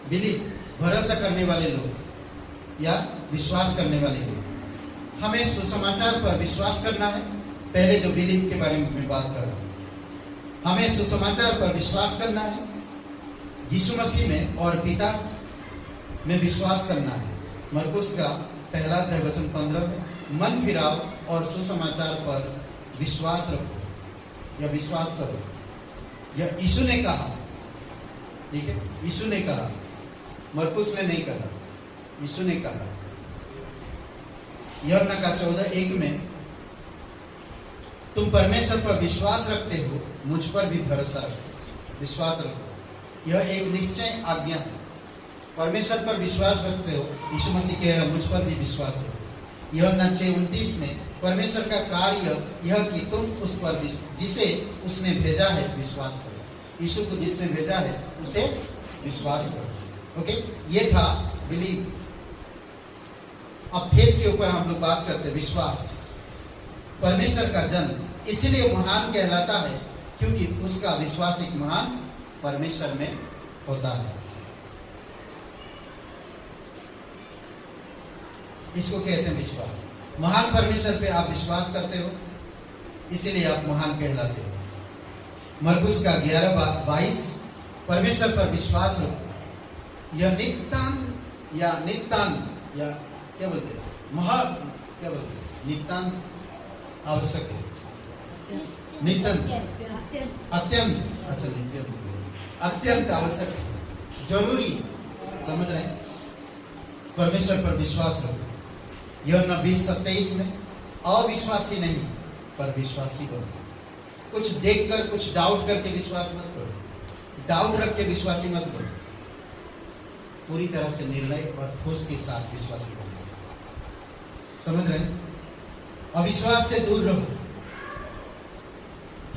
बिलीव भरोसा करने वाले लोग या विश्वास करने वाले लोग। हमें सुसमाचार पर विश्वास करना है। पहले जो बिलीव के बारे में मैं बात कर रहा हूं, हमें सुसमाचार पर विश्वास करना है, यीशु मसीह में और पिता में विश्वास करना है। मरकुस का 1 अध्याय वचन 15 में, मन फिराओ और सुसमाचार पर विश्वास रखो या विश्वास करो। यह यीशु ने कहा, ठीक है? यीशु ने कहा, मरकुस ने नहीं कहा, यीशु ने कहा। यूहन्ना का 14:1 में, तुम परमेश्वर पर विश्वास रखते हो, मुझ पर भी भरोसा रखो, विश्वास रखो। यह एक निश्चय आज्ञा है। परमेश्वर पर विश्वास रखते हो, यीशु मसीह कह रहा मुझ पर भी विश्वास रखो। यूहन्ना 6:29 में, परमेश्वर का कार्य यह कि तुम उस पर जिसे उसने भेजा है विश्वास करो। यीशु को जिसने भेजा है उसे विश्वास करो। ओके, ये था बिलीव। अब फेथ के ऊपर हम लोग बात करते हैं, विश्वास। परमेश्वर का जन्म इसलिए महान कहलाता है क्योंकि उसका विश्वास एक महान परमेश्वर में होता है। इसको कहते हैं विश्वास। महान परमेश्वर पे आप विश्वास करते हो, इसीलिए आप महान कहलाते हो। मरकुस का 11:22 परमेश्वर पर विश्वास रखो। यह नितांत या क्या बोलते नितांत आवश्यक है। अत्यंत आवश्यक है, जरूरी, समझ रहे हैं? परमेश्वर पर विश्वास रखो। यह 20:27 में अविश्वासी नहीं पर विश्वासी बनो। कुछ देखकर, कुछ डाउट करके विश्वास मत करो। डाउट रख के विश्वासी मत बनो। पूरी तरह से निर्णय और ठोस के साथ विश्वासी बनो। समझ रहे हैं? अविश्वास से दूर रहो।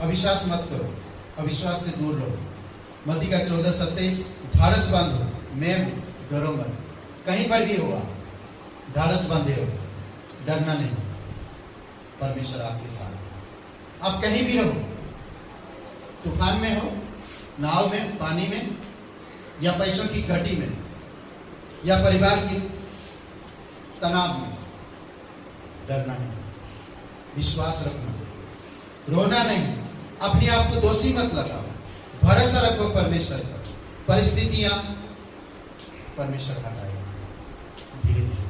अविश्वास मत करो, अविश्वास से दूर रहो। मत्ती का 14:27, ढाढ़स बांधो, मैं हूं, डरो मत। कहीं पर भी होगा, ढाढ़स बांधे हो, डरना नहीं, परमेश्वर आपके साथ है। आप कहीं भी रहो, तूफान में हो, नाव में, पानी में, या पैसों की घटी में, या परिवार की तनाव में, डरना नहीं, विश्वास रखना, रोना नहीं, अपने आप को दोषी मत लगाओ, भरोसा रखो परमेश्वर पर। परिस्थितियां परमेश्वर हटाएगा धीरे धीरे।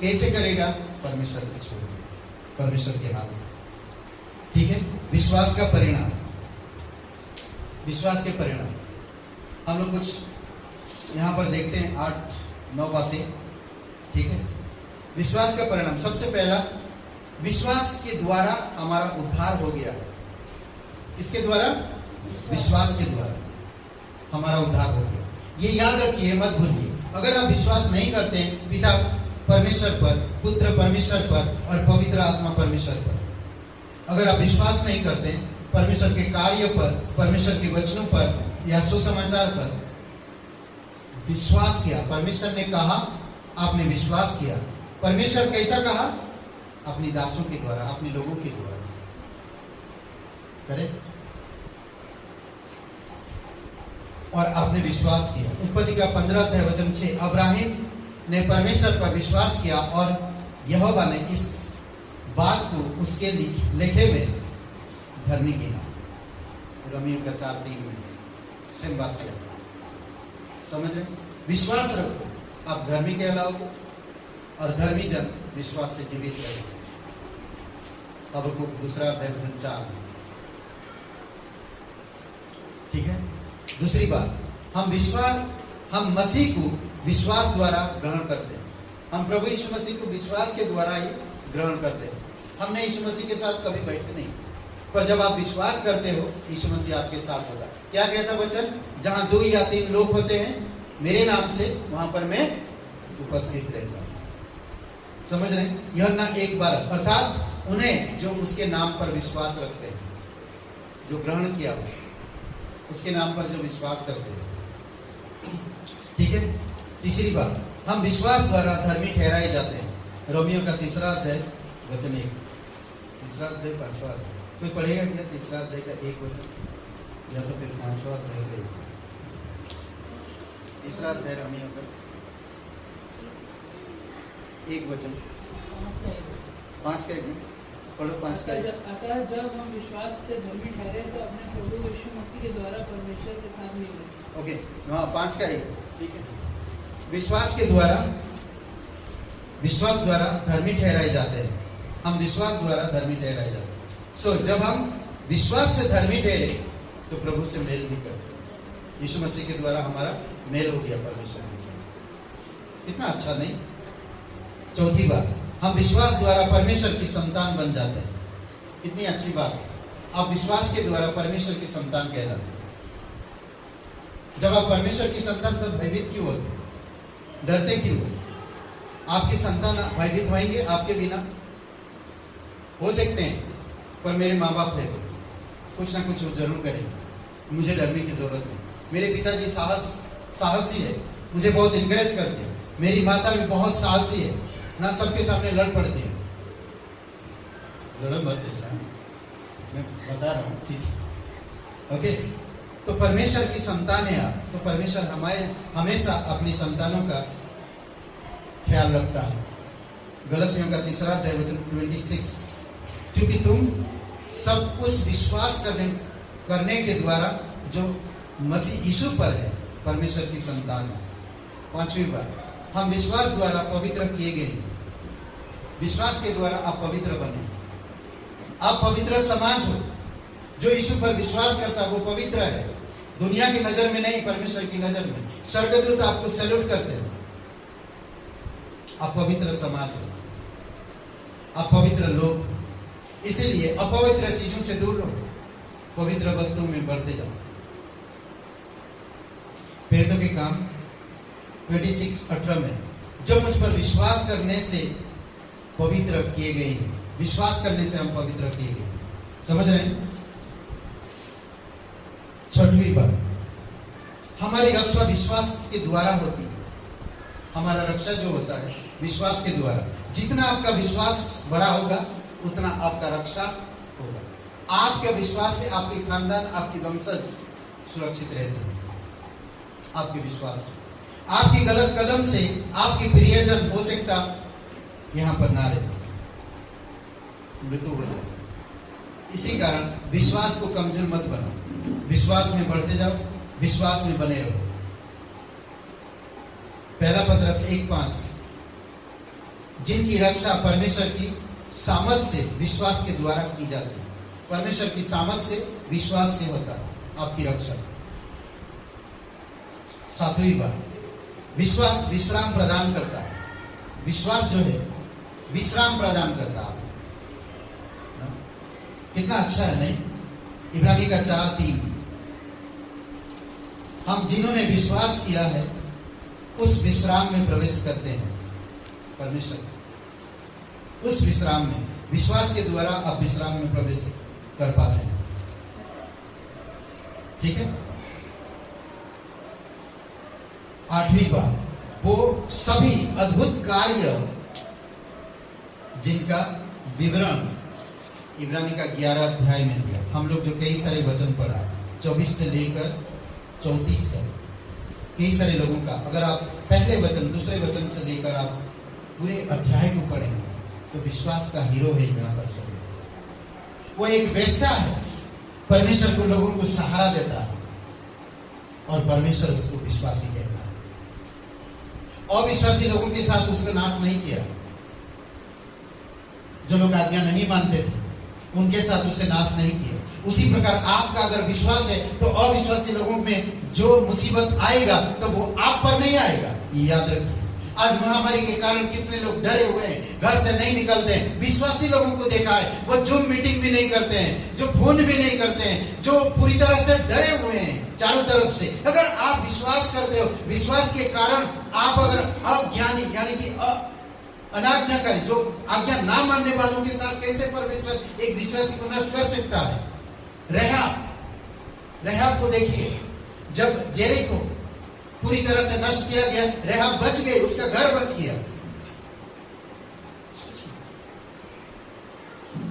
कैसे करेगा? परमेश्वर को छोड़ो, परमेश्वर के हाथ में। ठीक है? विश्वास का परिणाम, विश्वास के परिणाम हम लोग कुछ यहां पर देखते हैं, 8-9 बातें। ठीक है? विश्वास का परिणाम, सबसे पहला, विश्वास के द्वारा हमारा उद्धार हो गया। किसके द्वारा? विश्वास के द्वारा हमारा उद्धार हो गया। ये याद रखिए, मत भूलिए। अगर आप विश्वास नहीं करते हैं पिता परमेश्वर पर, पुत्र परमेश्वर पर और पवित्र आत्मा परमेश्वर पर, अगर आप विश्वास नहीं करते परमेश्वर के कार्य पर, परमेश्वर के वचनों पर या सुसमाचार पर, विश्वास किया, परमेश्वर ने कहा, आपने विश्वास किया। परमेश्वर कैसा कहा? अपनी दासों के द्वारा, अपने लोगों के द्वारा। करेक्ट? और आपने विश्वास किया। उत्पत्ति का 15:6, अब्राहिम ने परमेश्वर पर विश्वास किया और यहोवा ने इस बात को उसके लेखे में धर्मी गिना। रोमियो का 4:3 में सेम बात किया। समझ रहे? विश्वास रखो, आप धर्मी कहलाओगे और धर्मी जन विश्वास से जीवित रहेंगे। अब को 2:4 में। ठीक है? दूसरी बात, हम मसीह को विश्वास द्वारा ग्रहण करते हैं। हम प्रभु यीशु मसीह को विश्वास के द्वारा ही ग्रहण करते हैं। हमने यीशु मसीह के साथ कभी बैठे नहीं, पर जब आप विश्वास करते हो, यीशु मसीह आपके साथ होगा। क्या कहता वचन? जहां 2 या 3 लोग होते हैं मेरे नाम से, वहां पर मैं उपस्थित रहता हूं। समझ रहे? यूहन्ना 1:12, अर्थात उन्हें जो उसके नाम पर विश्वास रखते हैं, जो ग्रहण किया उसके नाम पर जो विश्वास करते हैं। ठीक है? तीसरी बात, हम विश्वास द्वारा धर्मी ठहराए जाते हैं। रोमियो का 3:1, 3:5 कोई पढ़ेगा क्या? 3 का 1 वचन या तो फिर 5वां अध्याय का 3 रोमियो का 1 वचन, 5 का 1 पढ़ो। 5 का 1। अतः जब हम विश्वास से धर्मी ठहरे तो अपने प्रभु यीशु मसीह के द्वारा परमेश्वर के साथ मिले। ओके, हाँ, 5 का 1। ठीक है? विश्वास द्वारा धर्मी ठहराए जाते हैं। हम विश्वास द्वारा धर्मी ठहराए जाते हैं। सो जब हम विश्वास से धर्मी ठहरे तो प्रभु से मेल भी करते। यीशु मसीह के द्वारा हमारा मेल हो गया परमेश्वर के साथ। कितना अच्छा नहीं? चौथी बात, हम विश्वास द्वारा परमेश्वर की संतान बन जाते हैं। कितनी अच्छी बात है। आप विश्वास के द्वारा परमेश्वर की संतान कहलाते हैं। जब आप परमेश्वर की संतान पर भयभीत क्यों होते? डरते क्यों? आपकी संतान भयभीत होंगे आपके बिना? हो सकते हैं, पर मेरे माँ बाप है, कुछ ना कुछ जरूर करेंगे। मुझे डरने की जरूरत नहीं। मेरे पिताजी साहसी है, मुझे बहुत इंकरेज करते हैं। मेरी माता भी बहुत साहसी है ना, सबके सामने लड़ पड़ती है। लड़ो मत, ऐसा मैं बता रहा हूँ। ठीक है? ओके? तो परमेश्वर की संतान है आप, तो परमेश्वर हमेशा अपनी संतानों का ख्याल रखता है। गलतियों का 3:26, क्योंकि तुम सब उस विश्वास करने के द्वारा जो मसीह यीशु पर है, परमेश्वर की संतान है। पांचवी बात, हम विश्वास द्वारा पवित्र किए गए हैं। विश्वास के द्वारा आप पवित्र बने। आप पवित्र समाज हो। जो यीशु पर विश्वास करता है वो पवित्र है, दुनिया की नजर में नहीं, परमेश्वर की नजर में। स्वर्गदूत आपको सैल्यूट करते हैं। आप पवित्र समाज हो, आप पवित्र लोग हो। इसीलिए अपवित्र चीजों से दूर रहो, पवित्र वस्तुओं में बढ़ते जाओ। प्रेरितों के काम 26:18 में, जो मुझ पर विश्वास करने से पवित्र किए गए हैं। विश्वास करने से हम पवित्र किए गए हैं। समझ रहे हैं? छठवीं बात, हमारी रक्षा विश्वास के द्वारा होती है। हमारा रक्षा जो होता है विश्वास के द्वारा। जितना आपका विश्वास बड़ा होगा उतना आपका रक्षा होगा। आपके विश्वास से आपके खानदान, आपके वंशज सुरक्षित रहते हैं। आपके विश्वास से, आपकी गलत कदम से आपके प्रियजन हो सकता यहां पर ना रहे, मृत्यु हो जाए। इसी कारण विश्वास को कमजोर मत बनाओ, विश्वास में बढ़ते जाओ, विश्वास में बने रहो। पहला पत्रस 1:5, जिनकी रक्षा परमेश्वर की सामर्थ से विश्वास के द्वारा की जाती है। परमेश्वर की सामर्थ से, विश्वास से होता है आपकी रक्षा। सातवीं बात, विश्वास विश्राम प्रदान करता है। विश्वास जो है विश्राम प्रदान करता है। कितना अच्छा है नहीं? इब्रानी का 4:3, हम जिन्होंने विश्वास किया है उस विश्राम में प्रवेश करते हैं। परमेश्वर उस विश्राम में, विश्वास के द्वारा आप विश्राम में प्रवेश कर पाते हैं। ठीक है? आठवीं बात, वो सभी अद्भुत कार्य जिनका विवरण इब्रानी का 11 अध्याय में दिया। हम लोग जो कई सारे वचन पढ़ा, 24 से लेकर 34 तक, कई सारे लोगों का, अगर आप पहले वचन, दूसरे वचन से लेकर आप पूरे अध्याय को पढ़ेंगे तो विश्वास का हीरो है यहाँ पर सब। वो एक वैसा है, परमेश्वर को लोगों को सहारा देता है और परमेश्वर उसको विश्वासी कहता है। अविश्वासी लोगों के साथ उसका नाश नहीं किया। जो लोग आज्ञा नहीं मानते थे उनके साथ उसे नाश नहीं किया। उसी प्रकार आपका अगर विश्वास है तो अविश्वासी लोगों में जो मुसीबत आएगा तो वो आप पर नहीं आएगा। ये याद रखिए। आज महामारी के कारण कितने लोग डरे हुए हैं, घर से नहीं निकलते हैं। विश्वासी लोगों को देखा है, वो जूम मीटिंग भी नहीं करते हैं, जो फोन भी नहीं करते हैं, जो पूरी तरह से डरे हुए हैं चारों तरफ से। अगर आप विश्वास करते हो, विश्वास के कारण आप अगर अज्ञानी यानी कि अनाज्ञाकारी, जो आज्ञा ना मानने वालों के साथ कैसे परमेश्वर एक विश्वासी को नष्ट कर सकता है? रेहाब को देखिए, जब जेरिको पूरी तरह से नष्ट किया गया, रेहाब बच गई, उसका घर बच गया।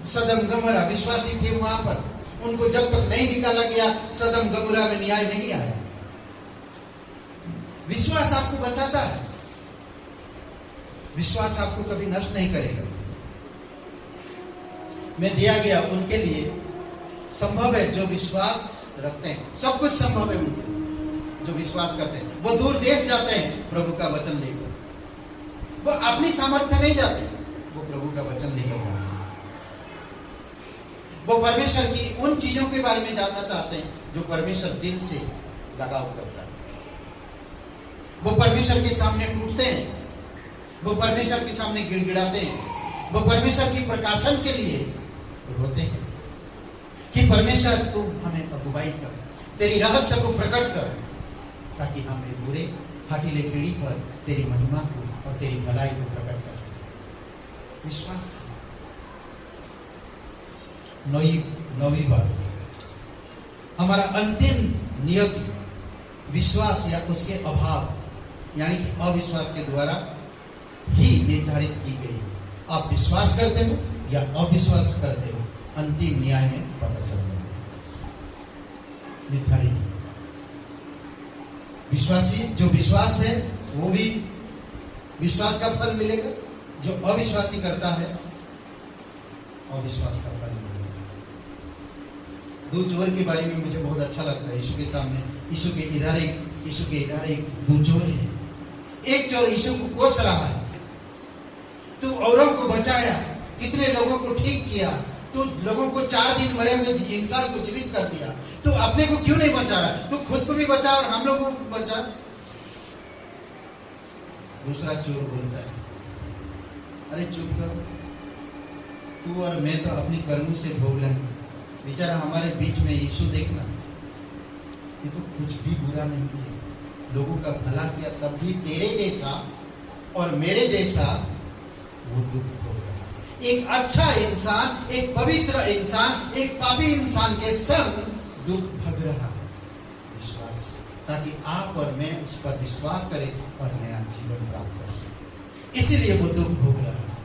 सदम गमोरा विश्वासी थे वहां पर, उनको जब तक नहीं निकाला गया सदम गमोरा में न्याय नहीं आया। विश्वास आपको बचाता है, विश्वास आपको कभी नष्ट नहीं करेगा। में दिया गया उनके लिए संभव है जो विश्वास रखते हैं। सब कुछ संभव है उनके लिए जो विश्वास करते हैं। वो दूर देश जाते हैं प्रभु का वचन लेकर, वो अपनी सामर्थ्य नहीं जाते, वो प्रभु का वचन लेकर जाते हैं। वो परमेश्वर की उन चीजों के बारे में जानना चाहते हैं जो परमेश्वर दिल से लगाव करता है। वो परमेश्वर के सामने टूटते हैं, वो परमेश्वर के सामने गिड़गिड़ाते हैं, वो परमेश्वर की प्रकाशन के लिए रोते हैं कि परमेश्वर तू हमें अगुवाई कर, तेरी रहस्य को प्रकट कर, ताकि हम एक बुरे हठीले पीढ़ी पर तेरी महिमा को और तेरी भलाई को प्रकट कर सके। विश्वास। नौवीं बात, हमारा अंतिम नियति विश्वास या उसके अभाव यानी कि अविश्वास के द्वारा ही निर्धारित की गई। आप विश्वास करते हो या अविश्वास करते हो, अंतिम न्याय में पता चलता है, निर्धारित। विश्वासी जो विश्वास है वो भी विश्वास का फल मिलेगा, जो अविश्वासी करता है अविश्वास का फल मिलेगा। दो चोर के बारे में मुझे बहुत अच्छा लगता है। यीशु के सामने, यीशु के इधर एक दो चोर है। एक चोर यीशु को कोस रहा है, तू औरों को बचाया, कितने लोगों को ठीक किया, तू लोगों को 4 दिन मरे हुए इंसान को जीवित कर दिया, तू अपने को क्यों नहीं बचा रहा? तू खुद को भी बचा और हम लोगों को बचा। दूसरा चोर बोलता है, अरे चुप कर, तू और मैं तो अपनी कर्मों से भोग रहे हैं, बेचारा हमारे बीच में यीशु देखना, ये तो कुछ भी बुरा नहीं किया, लोगों का भला किया, तब भी तेरे जैसा और मेरे जैसा वो दुख भोग रहा है। एक अच्छा इंसान, एक पवित्र इंसान, एक पापी इंसान के संग दुख भोग रहा है विश्वास, ताकि आप और मैं उस पर विश्वास करें और नया जीवन प्राप्त कर सकें। इसीलिए वो दुख भोग रहा है।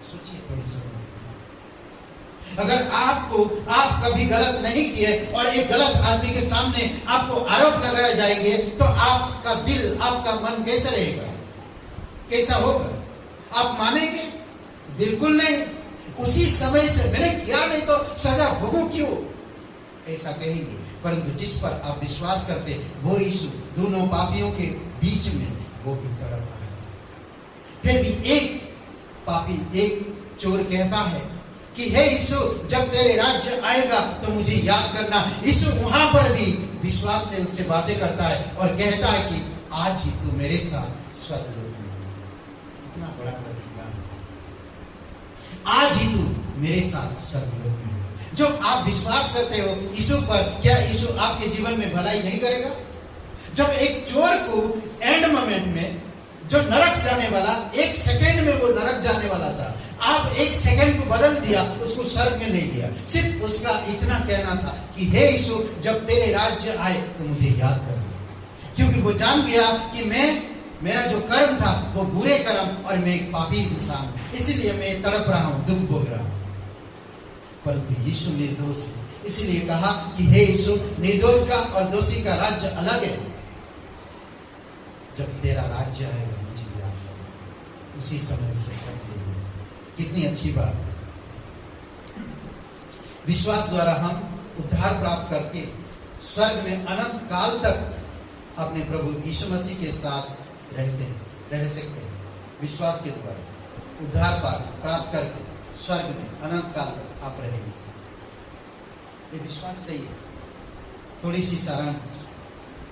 सोचिए थोड़ी सी, अगर आप कभी गलत नहीं किए और एक गलत आदमी के सामने आपको आरोप लगाए जाएंगे तो आपका दिल, आपका मन कैसा रहेगा, कैसा होगा? आप मानेंगे? बिल्कुल नहीं। उसी समय से मैंने किया नहीं तो सजा भोगूं क्यों, ऐसा कहेंगे। परंतु जिस पर आप विश्वास करते, वो यीशु दोनों पापियों के बीच में वो भी तड़प रहा है। फिर भी एक पापी, एक चोर कहता है कि हे यीशु, जब तेरे राज्य आएगा तो मुझे याद करना। यीशु वहां पर भी विश्वास से उससे बातें करता है और कहता है कि आज ही तू मेरे साथ स्वर्गलोक में हो। कितना बड़ा प्रतिज्ञा है, आज ही तू मेरे साथ स्वर्गलोक में हो। जो आप विश्वास करते हो यीशु पर, क्या यीशु आपके जीवन में भलाई नहीं करेगा? जब एक चोर को एंड मोमेंट में, जो नरक जाने वाला, 1 सेकेंड में वो नरक जाने वाला था, आप 1 सेकेंड को बदल दिया, उसको स्वर्ग में ले गया। सिर्फ उसका इतना कहना था कि हे यीशु, जब तेरे राज्य आए तो मुझे याद करना। क्योंकि वो जान गया कि मेरा जो कर्म था वो बुरे कर्म और मैं एक पापी इंसान हूं, इसीलिए मैं तड़प रहा हूं, दुख भोग रहा हूं। परंतु यीशु निर्दोष है, इसीलिए कहा कि हे यीशु, निर्दोष का और दोषी का राज्य अलग है। जब तेरा राज्य आएगा मुझे याद करना, उसी समय उसे स्वर्ग ले गया। कितनी अच्छी बात है। विश्वास द्वारा हम उद्धार प्राप्त करके स्वर्ग में अनंत काल तक अपने प्रभु यीशु मसीह के साथ रह सकते हैं। विश्वास के द्वारा उद्धार प्राप्त करके स्वर्ग में अनंत काल तक आप रहेंगे। ये विश्वास चाहिए। थोड़ी सी सारांश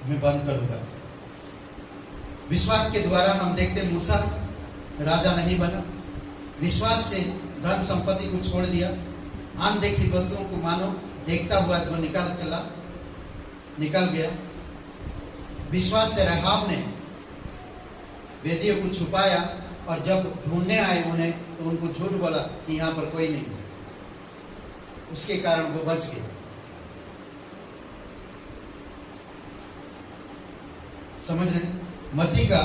मैं बंद करूंगा। विश्वास के द्वारा हम देखते हैं मूसा राजा नहीं बना, विश्वास से धन संपत्ति को छोड़ दिया, अनदेखी वस्तुओं को मानो देखता हुआ वो निकल गया। विश्वास से राहाब ने वेदियों को छुपाया और जब ढूंढने आए उन्हें तो उनको झूठ बोला कि यहाँ पर कोई नहीं, उसके कारण वो बच गए। समझ रहे? मत्ती का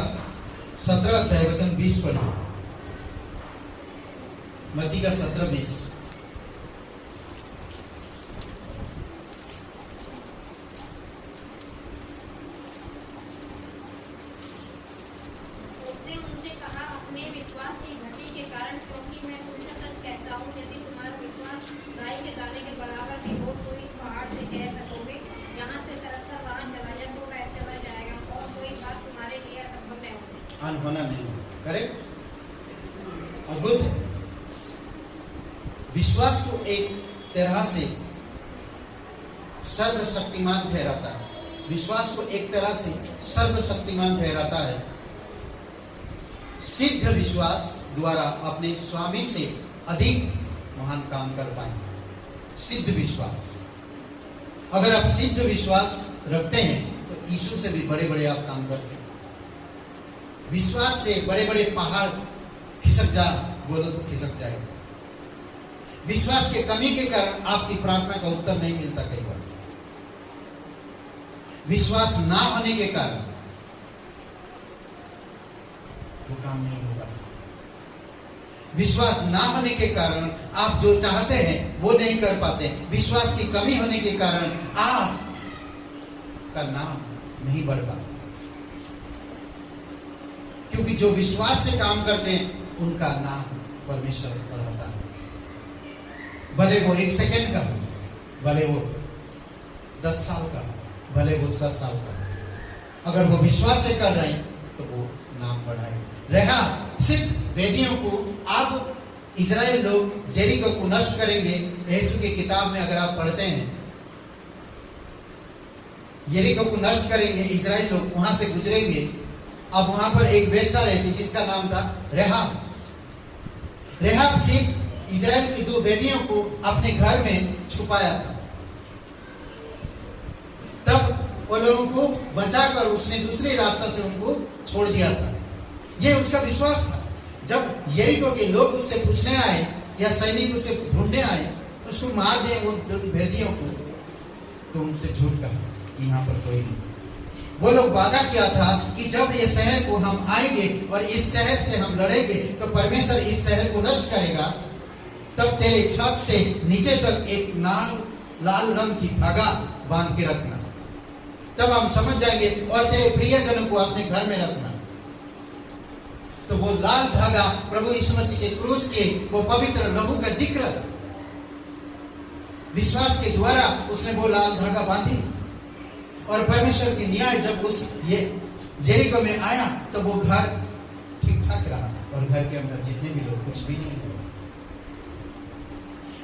17 अध्याय वचन 20 पढ़िए। मत्ती का 17-20। उसने उनसे कहा, अपने विश्वास की घटी के कारण, क्योंकि मैं तुमसे सच कहता हूँ, यदि तुम्हारा विश्वास राई के दाने के बराबर भी हो तो इस पहाड़ से कह सकोगे, यहाँ से सरकता वहाँ चला जा, तो वह चला जाएगा, और कोई बात तुम्हारे लिए असंभव नहीं होगी। होना नहीं। करेक्ट? अद्भुत है। विश्वास को एक तरह से सर्वशक्तिमान ठहराता है। विश्वास को एक तरह से सर्वशक्तिमान ठहराता है। सिद्ध विश्वास द्वारा अपने स्वामी से अधिक महान काम कर पाएंगे। सिद्ध विश्वास, अगर आप सिद्ध विश्वास रखते हैं तो यीशु से भी बड़े बड़े आप काम कर सकते हैं। विश्वास से बड़े बड़े पहाड़ खिसक जा बोलो तो खिसक जाएगा। विश्वास के कमी के कारण आपकी प्रार्थना का उत्तर नहीं मिलता। कई बार विश्वास ना होने के कारण वो काम नहीं होगा। विश्वास ना होने के कारण आप जो चाहते हैं वो नहीं कर पाते। विश्वास की कमी होने के कारण आप का नाम नहीं बढ़ पाता, क्योंकि जो विश्वास से काम करते हैं उनका नाम परमेश्वर बढ़ाता है। भले वो 1 सेकेंड का हो, भले वो 10 साल का, भले वो 7 साल का, अगर वो विश्वास से कर रहे हैं तो वो नाम बढ़ाए। रहा सिर्फ वेदियों को, अब इजराइल लोग जेरिको को नष्ट करेंगे। यीशु की किताब में अगर आप पढ़ते हैं, जेरिको को नष्ट करेंगे, इजराइल लोग वहां से गुजरेंगे। अब वहां पर एक वेश्या रहती जिसका नाम था रेहाब। रेहाब सिर्फ इजराइल की 2 बेटियों को अपने घर में छुपाया था, तब वो लोगों को बचाकर उसने दूसरे रास्ता से उनको छोड़ दिया था। यह उसका विश्वास था। जब यरीको के लोग उससे पूछने आए या सैनिक उससे ढूंढने आए उसको मार दें वो भेदियों को, तो उनसे झूठ कहा कि यहाँ पर कोई नहीं। वो लोग वादा किया था कि जब ये शहर को हम आएंगे और इस शहर से हम लड़ेंगे तो परमेश्वर इस शहर को नष्ट करेगा। तब तेरे छत से नीचे तक एक लाल रंग की धागा बांध के रखना, तब हम समझ जाएंगे, और तेरे प्रियजनों को अपने घर में रखना। तो वो लाल धागा प्रभु यीशु मसीह के क्रूस के वो पवित्र लहू का जिक्र, विश्वास के द्वारा उसने वो लाल धागा बांधी। और परमेश्वर की न्याय जब उस ये जेरिको में आया तो वो घर ठीक ठाक रहा और घर के अंदर जितने भी लोग कुछ भी नहीं हुआ।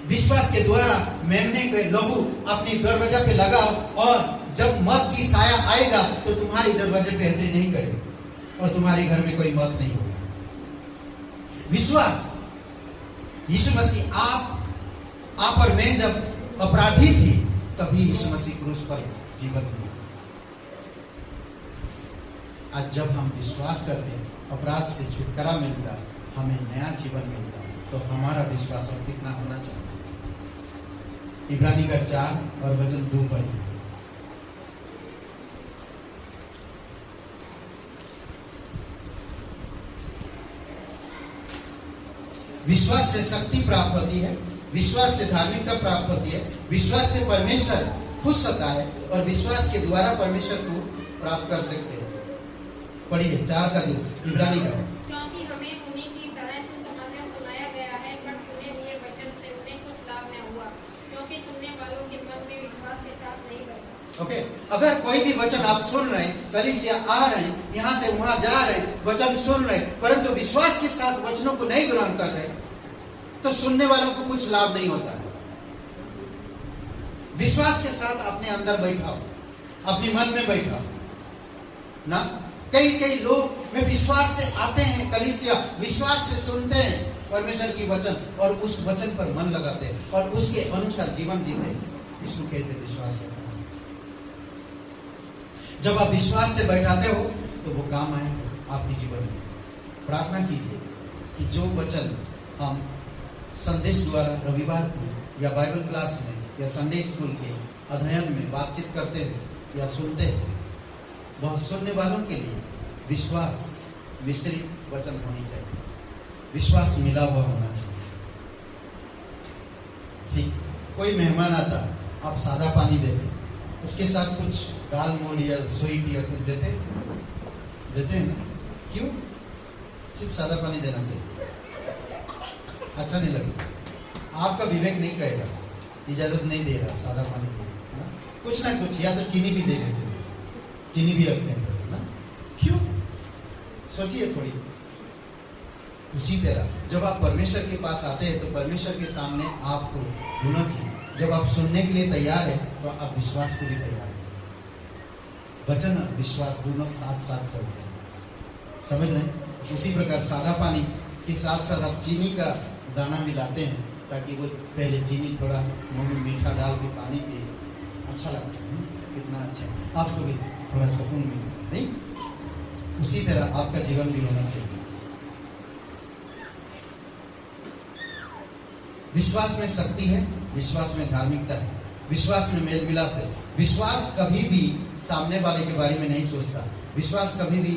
विश्वास के द्वारा मेमने के लहू अपनी दरवाजा पे लगाओ, और जब मौत की साया आएगा तो तुम्हारी दरवाजे पे एंट्री नहीं करेगा और तुम्हारे घर में कोई मौत नहीं होगा। विश्वास, यीशु मसीह आप और मैं जब अपराधी थी तभी यीशु मसीह क्रूस पर जीवन दिया। आज जब हम विश्वास करते हैं, अपराध से छुटकारा मिलता, हमें नया जीवन मिलता, तो हमारा विश्वास और कितना होना चाहिए। इब्रानी का 4 और वचन 2 पढ़िए। विश्वास से शक्ति प्राप्त होती है, विश्वास से धार्मिकता प्राप्त होती है, विश्वास से परमेश्वर खुश होता है, और विश्वास के द्वारा परमेश्वर को प्राप्त कर सकते हैं। पढ़िए 4 का 2 इब्रानी का। क्योंकि हमें उन्हीं की तरह सुसमाचार सुनाया गया है, पर सुने हुए वचन से उन्हें कुछ लाभ न हुआ, क्योंकि सुनने वालों के मन में विश्वास के साथ नहीं बैठा। ओके, अगर कोई भी वचन आप सुन रहे हैं, कलीसिया आ रहे हैं, यहाँ से वहां जा रहे हैं, वचन सुन रहे हैं, परंतु विश्वास के साथ वचनों को नहीं ग्रहण कर रहे, तो सुनने वालों को कुछ लाभ नहीं होता है। विश्वास के साथ अपने अंदर बैठाओ, अपने मन में बैठाओ ना। कई लोग में विश्वास से आते हैं कलीसिया, विश्वास से सुनते हैं परमेश्वर की वचन और उस वचन पर मन लगाते हैं और उसके अनुसार जीवन जीते हैं। इसको कहते हैं विश्वास करना। जब आप विश्वास से बैठाते हो तो वो काम आएगा आपके जीवन में। प्रार्थना कीजिए कि जो वचन हम संदेश द्वारा रविवार को या बाइबल क्लास में या संडे स्कूल के अध्ययन में बातचीत करते हैं या सुनते हैं, वह सुनने वालों के लिए विश्वास मिश्रित वचन होनी चाहिए, विश्वास मिला हुआ होना चाहिए। ठीक, कोई मेहमान आता, आप सादा पानी देते, उसके साथ कुछ दाल मोड़ या स्वीट या कुछ देते हैं ना? क्यों? सिर्फ सादा पानी देना चाहिए, अच्छा नहीं लगेगा। आपका विवेक नहीं कहेगा, इजाजत नहीं दे रहा, सादा पानी दे ना? कुछ ना कुछ, या तो चीनी भी दे देते, चीनी भी रखते हैं ना? क्यों? सोचिए थोड़ी। उसी तरह जब आप परमेश्वर के पास आते हैं तो परमेश्वर के सामने आपको दोनों चीज, जब आप सुनने के लिए तैयार है तो आप विश्वास को भी तैयार है। वचन और विश्वास दोनों साथ साथ चलते हैं, समझ लें। उसी प्रकार सादा पानी के साथ साथ आप चीनी का दाना मिलाते हैं ताकि वो पहले चीनी थोड़ा मुंह में मीठा डाल के पानी पिए, अच्छा लगता है, कितना अच्छा, आपको भी थोड़ा सुकून मिले, नहीं? उसी तरह आपका जीवन भी होना चाहिए। विश्वास में शक्ति है, विश्वास में धार्मिकता है, विश्वास में मेल मिलाप है। विश्वास कभी भी सामने वाले के बारे में नहीं सोचता, विश्वास कभी भी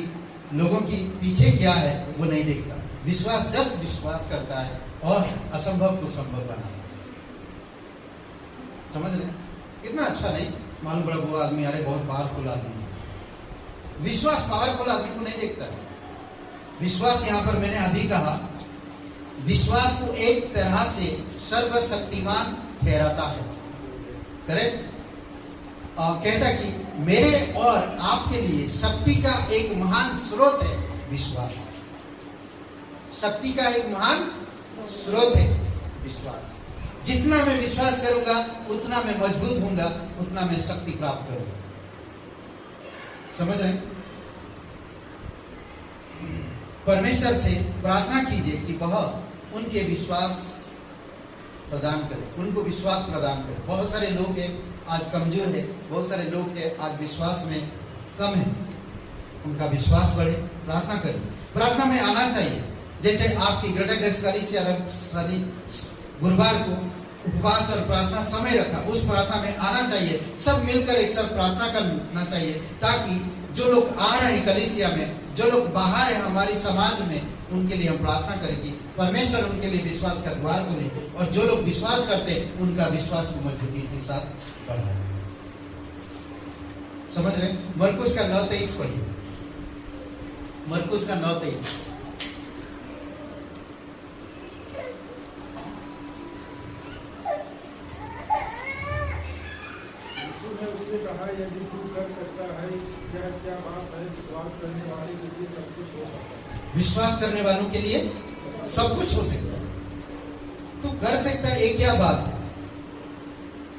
लोगों की पीछे क्या है वो नहीं देखता। विश्वास जस्ट विश्वास करता है और असंभव को संभव बनाता है। समझ रहे? कितना अच्छा नहीं? मालूम बड़ा वो आदमी, अरे बहुत पावरफुल आदमी है। विश्वास पावरफुल आदमी को नहीं देखता है। विश्वास यहां पर मैंने अभी कहा, विश्वास को एक तरह से सर्वशक्तिमान ठहराता है, करेक्ट? कहता कि मेरे और आपके लिए शक्ति का एक महान स्रोत है विश्वास। शक्ति का एक महान स्रोत है विश्वास। जितना मैं विश्वास करूंगा उतना मैं मजबूत होऊंगा, उतना मैं शक्ति प्राप्त करूंगा। समझ रहे? परमेश्वर से प्रार्थना कीजिए कि वह उनके विश्वास प्रदान करे, उनको विश्वास प्रदान करे। बहुत सारे लोग हैं आज कमजोर है, बहुत सारे लोग हैं आज विश्वास में कम है, उनका विश्वास बढ़े। प्रार्थना करें, प्रार्थना में आना चाहिए। जैसे आपकी ग्रेटर ग्रेस कलीसिया शनि गुरुवार को उपवास और प्रार्थना समय रखा, उस प्रार्थना में आना चाहिए। सब मिलकर एक साथ प्रार्थना करना चाहिए, ताकि जो लोग आ रहे हैं कलीसिया में, जो लोग बाहर हैं हमारी समाज में, उनके लिए हम प्रार्थना करें कि परमेश्वर उनके लिए विश्वास का द्वार खोले, और जो लोग विश्वास करते हैं उनका विश्वास को मजबूती के साथ बढ़ाए। समझ रहे? मरकुस का 9:23 पढ़िए। मरकुस का 9:23। ने उससे कहा, यदि तू कर सकता है, क्या बात है, विश्वास करने वाले के लिए सब कुछ हो सकता है। विश्वास करने वालों के लिए सब कुछ हो सकता है। तू कर सकता है, एक क्या बात है?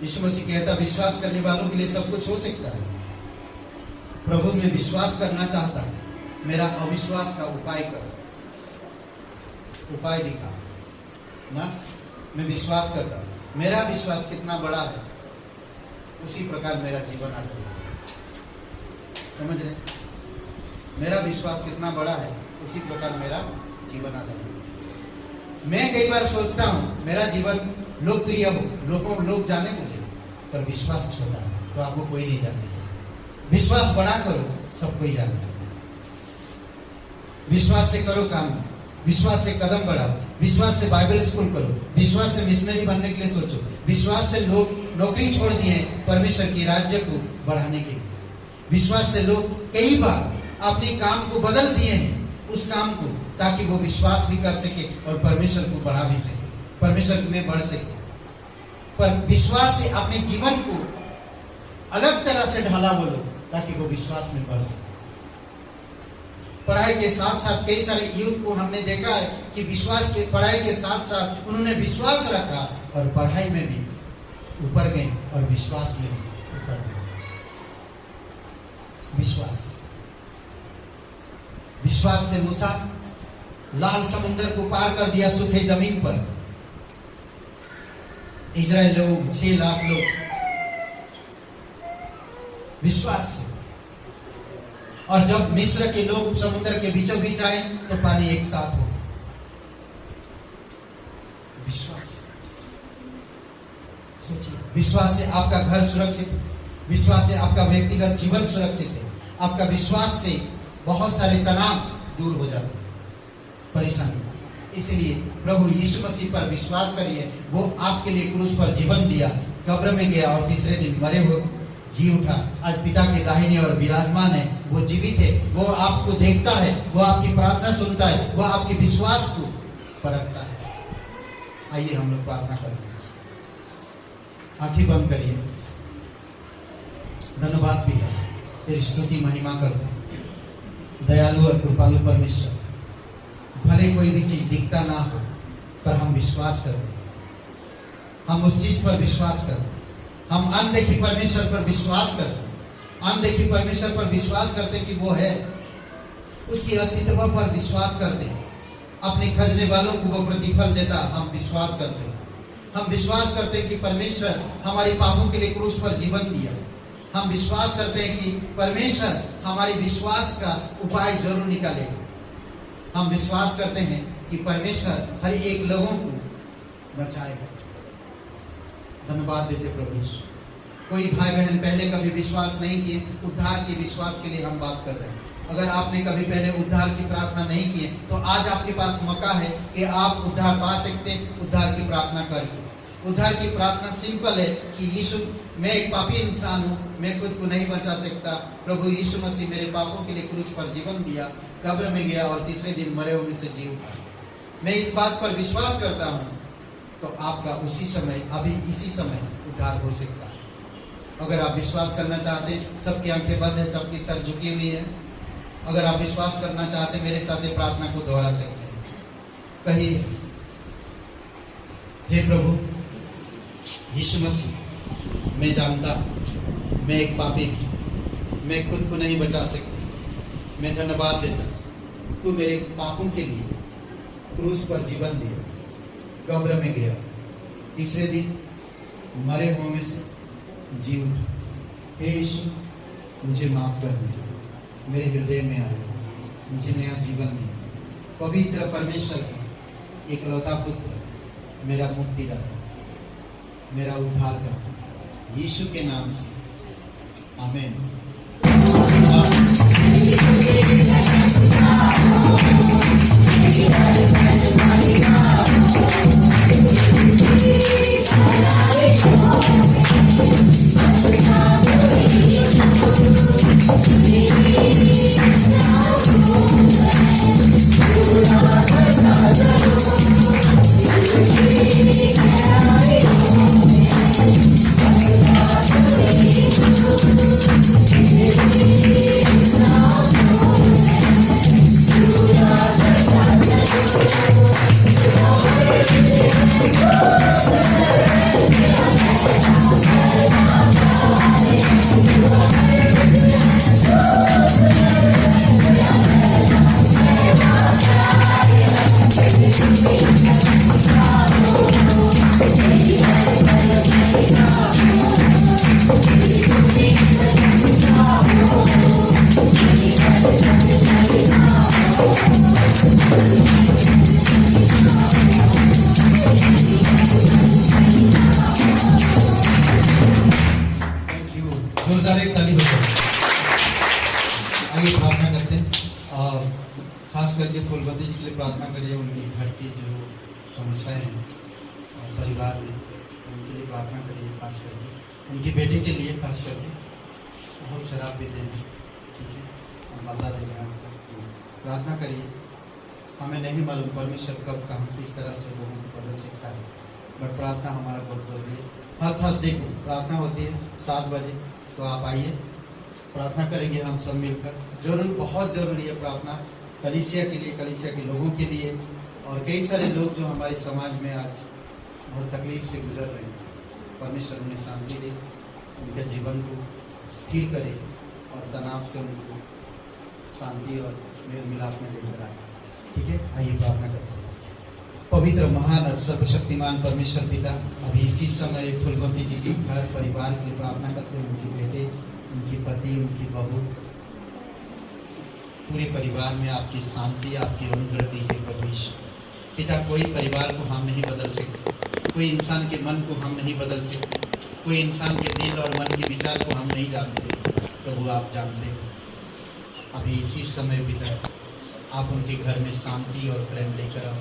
यीशु मसीह कहता विश्वास करने वालों के लिए सब कुछ हो सकता है। प्रभु में विश्वास करना चाहता है, मेरा अविश्वास का उपाय कर, उपाय दिखा ना। मैं विश्वास करता हूं, मेरा विश्वास कितना बड़ा है, उसी प्रकार मेरा जीवन आगे। समझ रहे? मेरा विश्वास कितना बड़ा है, उसी प्रकार मेरा जीवन आगे। मैं कई बार सोचता हूं मेरा जीवन लोकप्रिय हो, लोग जाने मुझे, पर विश्वास छोटा है तो आपको कोई नहीं जाने। विश्वास बड़ा करो, सब कोई जाने। विश्वास से करो काम, विश्वास से कदम बढ़ाओ, विश्वास से बाइबल स्कूल करो, विश्वास से मिशनरी बनने के लिए सोचो, विश्वास से लोग नौकरी छोड़ दिए परमेश्वर की राज्य को बढ़ाने के लिए। विश्वास से लोग कई बार अपने काम को बदल दिए हैं, उस काम को, ताकि वो विश्वास भी कर सके और परमेश्वर को बढ़ा भी सके, परमेश्वर में बढ़ सके। पर विश्वास से अपने जीवन को अलग तरह से ढाला वो लोग, ताकि वो विश्वास में बढ़ सके। पढ़ाई के साथ साथ कई सारे यूथ को हमने देखा है कि विश्वास के पढ़ाई के साथ साथ उन्होंने विश्वास रखा और पढ़ाई में भी ऊपर गए और विश्वास में भी ऊपर गए। विश्वास से मूसा लाल समुद्र को पार कर दिया सूखे जमीन पर। इजराइल लोग 6 लाख लोग विश्वास से, और जब मिस्र के लोग समुद्र के बीचों बीच आए तो पानी एक साथ हो गया। विश्वास। सोचिए, विश्वास से आपका घर सुरक्षित है, विश्वास से आपका व्यक्तिगत जीवन सुरक्षित है, आपका विश्वास से बहुत सारे तनाव दूर हो जाते हैं, परेशानी। इसलिए प्रभु यीशु मसीह पर विश्वास करिए। वो आपके लिए क्रूस पर जीवन दिया, कब्र में गया और तीसरे दिन मरे हुए जी उठा, आज पिता के दाहिने और विराजमान है। वो जीवित है, वो आपको देखता है, वो आपकी प्रार्थना सुनता है, वो आपके विश्वास को परखता है। आइए हम लोग प्रार्थना करते हैं। आंखें बंद करिए। धन्यवाद पिता, तेरी स्तुति महिमा करते हैं। दयालु और कृपालु परमेश्वर, भले कोई भी चीज दिखता ना हो, पर हम विश्वास करते हैं, हम उस चीज पर विश्वास करते हैं। हम अनदेखी परमेश्वर पर विश्वास करते हैं, अनदेखी परमेश्वर पर विश्वास करते हैं कि वो है, उसकी अस्तित्व पर विश्वास करते हैं। अपने खजने वालों को वो प्रतिफल देता, हम विश्वास करते हैं। हम विश्वास करते हैं कि परमेश्वर हमारे पापों के लिए क्रूस पर जीवन दिया। हम विश्वास करते हैं कि परमेश्वर हमारे विश्वास का उपाय जरूर निकालेगा। हम विश्वास करते हैं कि परमेश्वर हर एक लोगों को बचाएगा। धन्यवाद देते प्रभु यीशु। कोई भाई बहन पहले कभी विश्वास नहीं किए, उद्धार के विश्वास के लिए हम बात कर रहे हैं। अगर आपने कभी पहले उद्धार की प्रार्थना नहीं की तो आज आपके पास मौका है कि आप उद्धार पा सकते हैं उद्धार की प्रार्थना करके। उद्धार की प्रार्थना सिंपल है कि यीशु, मैं एक पापी इंसान हूँ, मैं खुद को नहीं बचा सकता। प्रभु यीशु मसीह मेरे पापों के लिए क्रूस पर जीवन दिया, कब्र में गया और तीसरे दिन मरे हुए से जी उठा। मैं इस बात पर विश्वास करता हूँ, तो आपका उसी समय, अभी इसी समय उद्धार हो सकता है। अगर आप विश्वास करना चाहते हैं, सबकी आंखें बंद है, सबकी सर झुकी हुई है। अगर आप विश्वास करना चाहते हैं, मेरे साथ ये प्रार्थना को दोहरा सकते हैं। कहिए, हे प्रभु यीशु मसीह, मैं जानता हूं मैं एक पापी हूं, मैं खुद को नहीं बचा सकती। मैं धन्यवाद देता, तू मेरे पापों के लिए क्रूस पर जीवन दिया, कब्र में गया, तीसरे दिन मरे हुओं में से जी उठा। हे यीशु, मुझे माफ कर दीजिए, मेरे हृदय में आया, मुझे नया जीवन दीजिए। पवित्र परमेश्वर का एकलौता पुत्र, मेरा मुक्तिदाता, मेरा उद्धार करता, यीशु के नाम से आमीन। जोरदार एक ताली बजाओ। आइए प्रार्थना करते हैं, और खास करके फूलवंती जी के लिए प्रार्थना करिए। उनकी घर की जो समस्याएं हैं और परिवार में, उनके लिए प्रार्थना करिए। खास करके उनकी बेटी के लिए, खास करके बहुत शराब पीते हैं, ठीक है, हम बता दे रहे हैं आपको, प्रार्थना करिए। हमें नहीं मालूम परमेश्वर कब कहाँ किस तरह से लोगों को बदल सकता है, बट प्रार्थना हमारा बहुत जरूरी है। हर थर्सडे को प्रार्थना होती है 7 बजे, तो आप आइए, प्रार्थना करेंगे हम सब मिलकर। जरूर, बहुत ज़रूरी है प्रार्थना, कलीसिया के लिए, कलीसिया के लोगों के लिए, और कई सारे लोग जो हमारे समाज में आज बहुत तकलीफ से गुजर रहे हैं। परमेश्वर उन्हें शांति दे, उनके जीवन को स्थिर करे और तनाव से उनको शांति और मेल मिलाप में लेकर आए। ठीक है, आइए प्रार्थना करते हैं। पवित्र, महान और सर्वशक्तिमान परमेश्वर पिता, अभी इसी समय फूलवंती जी के घर परिवार के लिए प्रार्थना करते हैं। उनके बेटे, उनकी पति, उनकी बहू, पूरे परिवार में आपकी शांति, आपकी अनुग्रह दीजिए प्रभु यीशु। पिता, कोई परिवार को हम नहीं बदल सकते, कोई इंसान के मन को हम नहीं बदल सकते, कोई इंसान के दिल और मन के विचार को हम नहीं जानते। प्रभु आप जानते हो। अभी इसी समय पिता, आप उनके घर में शांति और प्रेम लेकर आओ।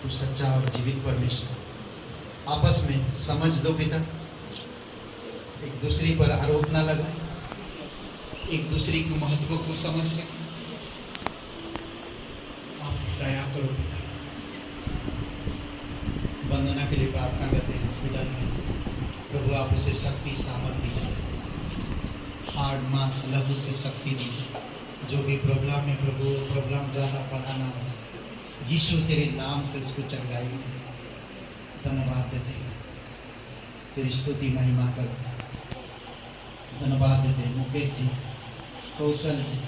तू सच्चा और जीवित परमेश्वर, आपस में समझ दो पिता, एक दूसरे पर आरोप ना लगाए, एक दूसरे के महत्व को समझ सके। आप दया करो पिता। वंदना के लिए प्रार्थना करते हैं हॉस्पिटल में, प्रभु आप उसे शक्ति सामर्थ दीजिए, हार्ड मांस लहू से शक्ति दीजिए। जो भी प्रॉब्लम है प्रभु, प्रॉब्लम ज़्यादा बढ़ाना हो, यीशु तेरे नाम से उसको चंगाई मिले। धन्यवाद देते हैं, तेरी स्तुति महिमा करते हैं। धन्यवाद देते हैं मुकेश जी, कौशल जी,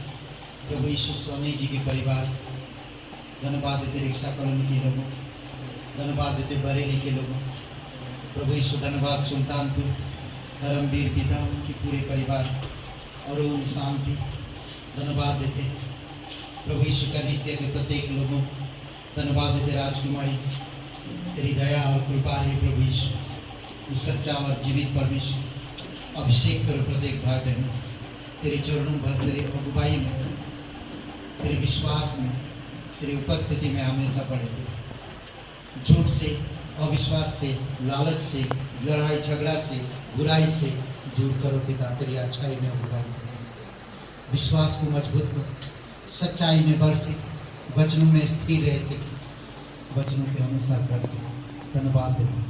प्रभु यीशु, सोनी जी के परिवार। धन्यवाद देते रिक्शा कॉलोनी के लोगों, धन्यवाद देते बरेली के लोगों। प्रभु यीशु धन्यवाद सुल्तानपुर धर्मवीर पिता, उनके पूरे परिवार और उन शांति। धन्यवाद देते प्रभु यीशु कलीसिया के प्रत्येक लोगों। धन्यवाद देते राजकुमारी जी, तेरी दया और कृपा है प्रभु यीशु। तू सच्चा और जीवित परमेश्वर, अभिषेक करो प्रत्येक भाई बहन तेरे चरणों पर, तेरे अगुवाई में, तेरे विश्वास में, तेरी उपस्थिति में हमेशा बढ़े। झूठ से, अविश्वास से, लालच से, लड़ाई झगड़ा से, बुराई से दूर करो पिता। तेरी अच्छाई में अगुवाई करो, विश्वास को मजबूत करो, सच्चाई में बढ़ सके, वचनों में स्थिर रह सके, वचनों के अनुसार कर सके। धन्यवाद देते,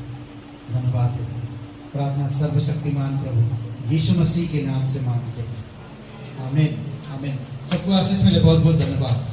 धन्यवाद देते। प्रार्थना सर्वशक्तिमान प्रभु यीशु मसीह के नाम से मांगते हैं, आमीन आमीन। सबको आशीष मिले, बहुत बहुत धन्यवाद।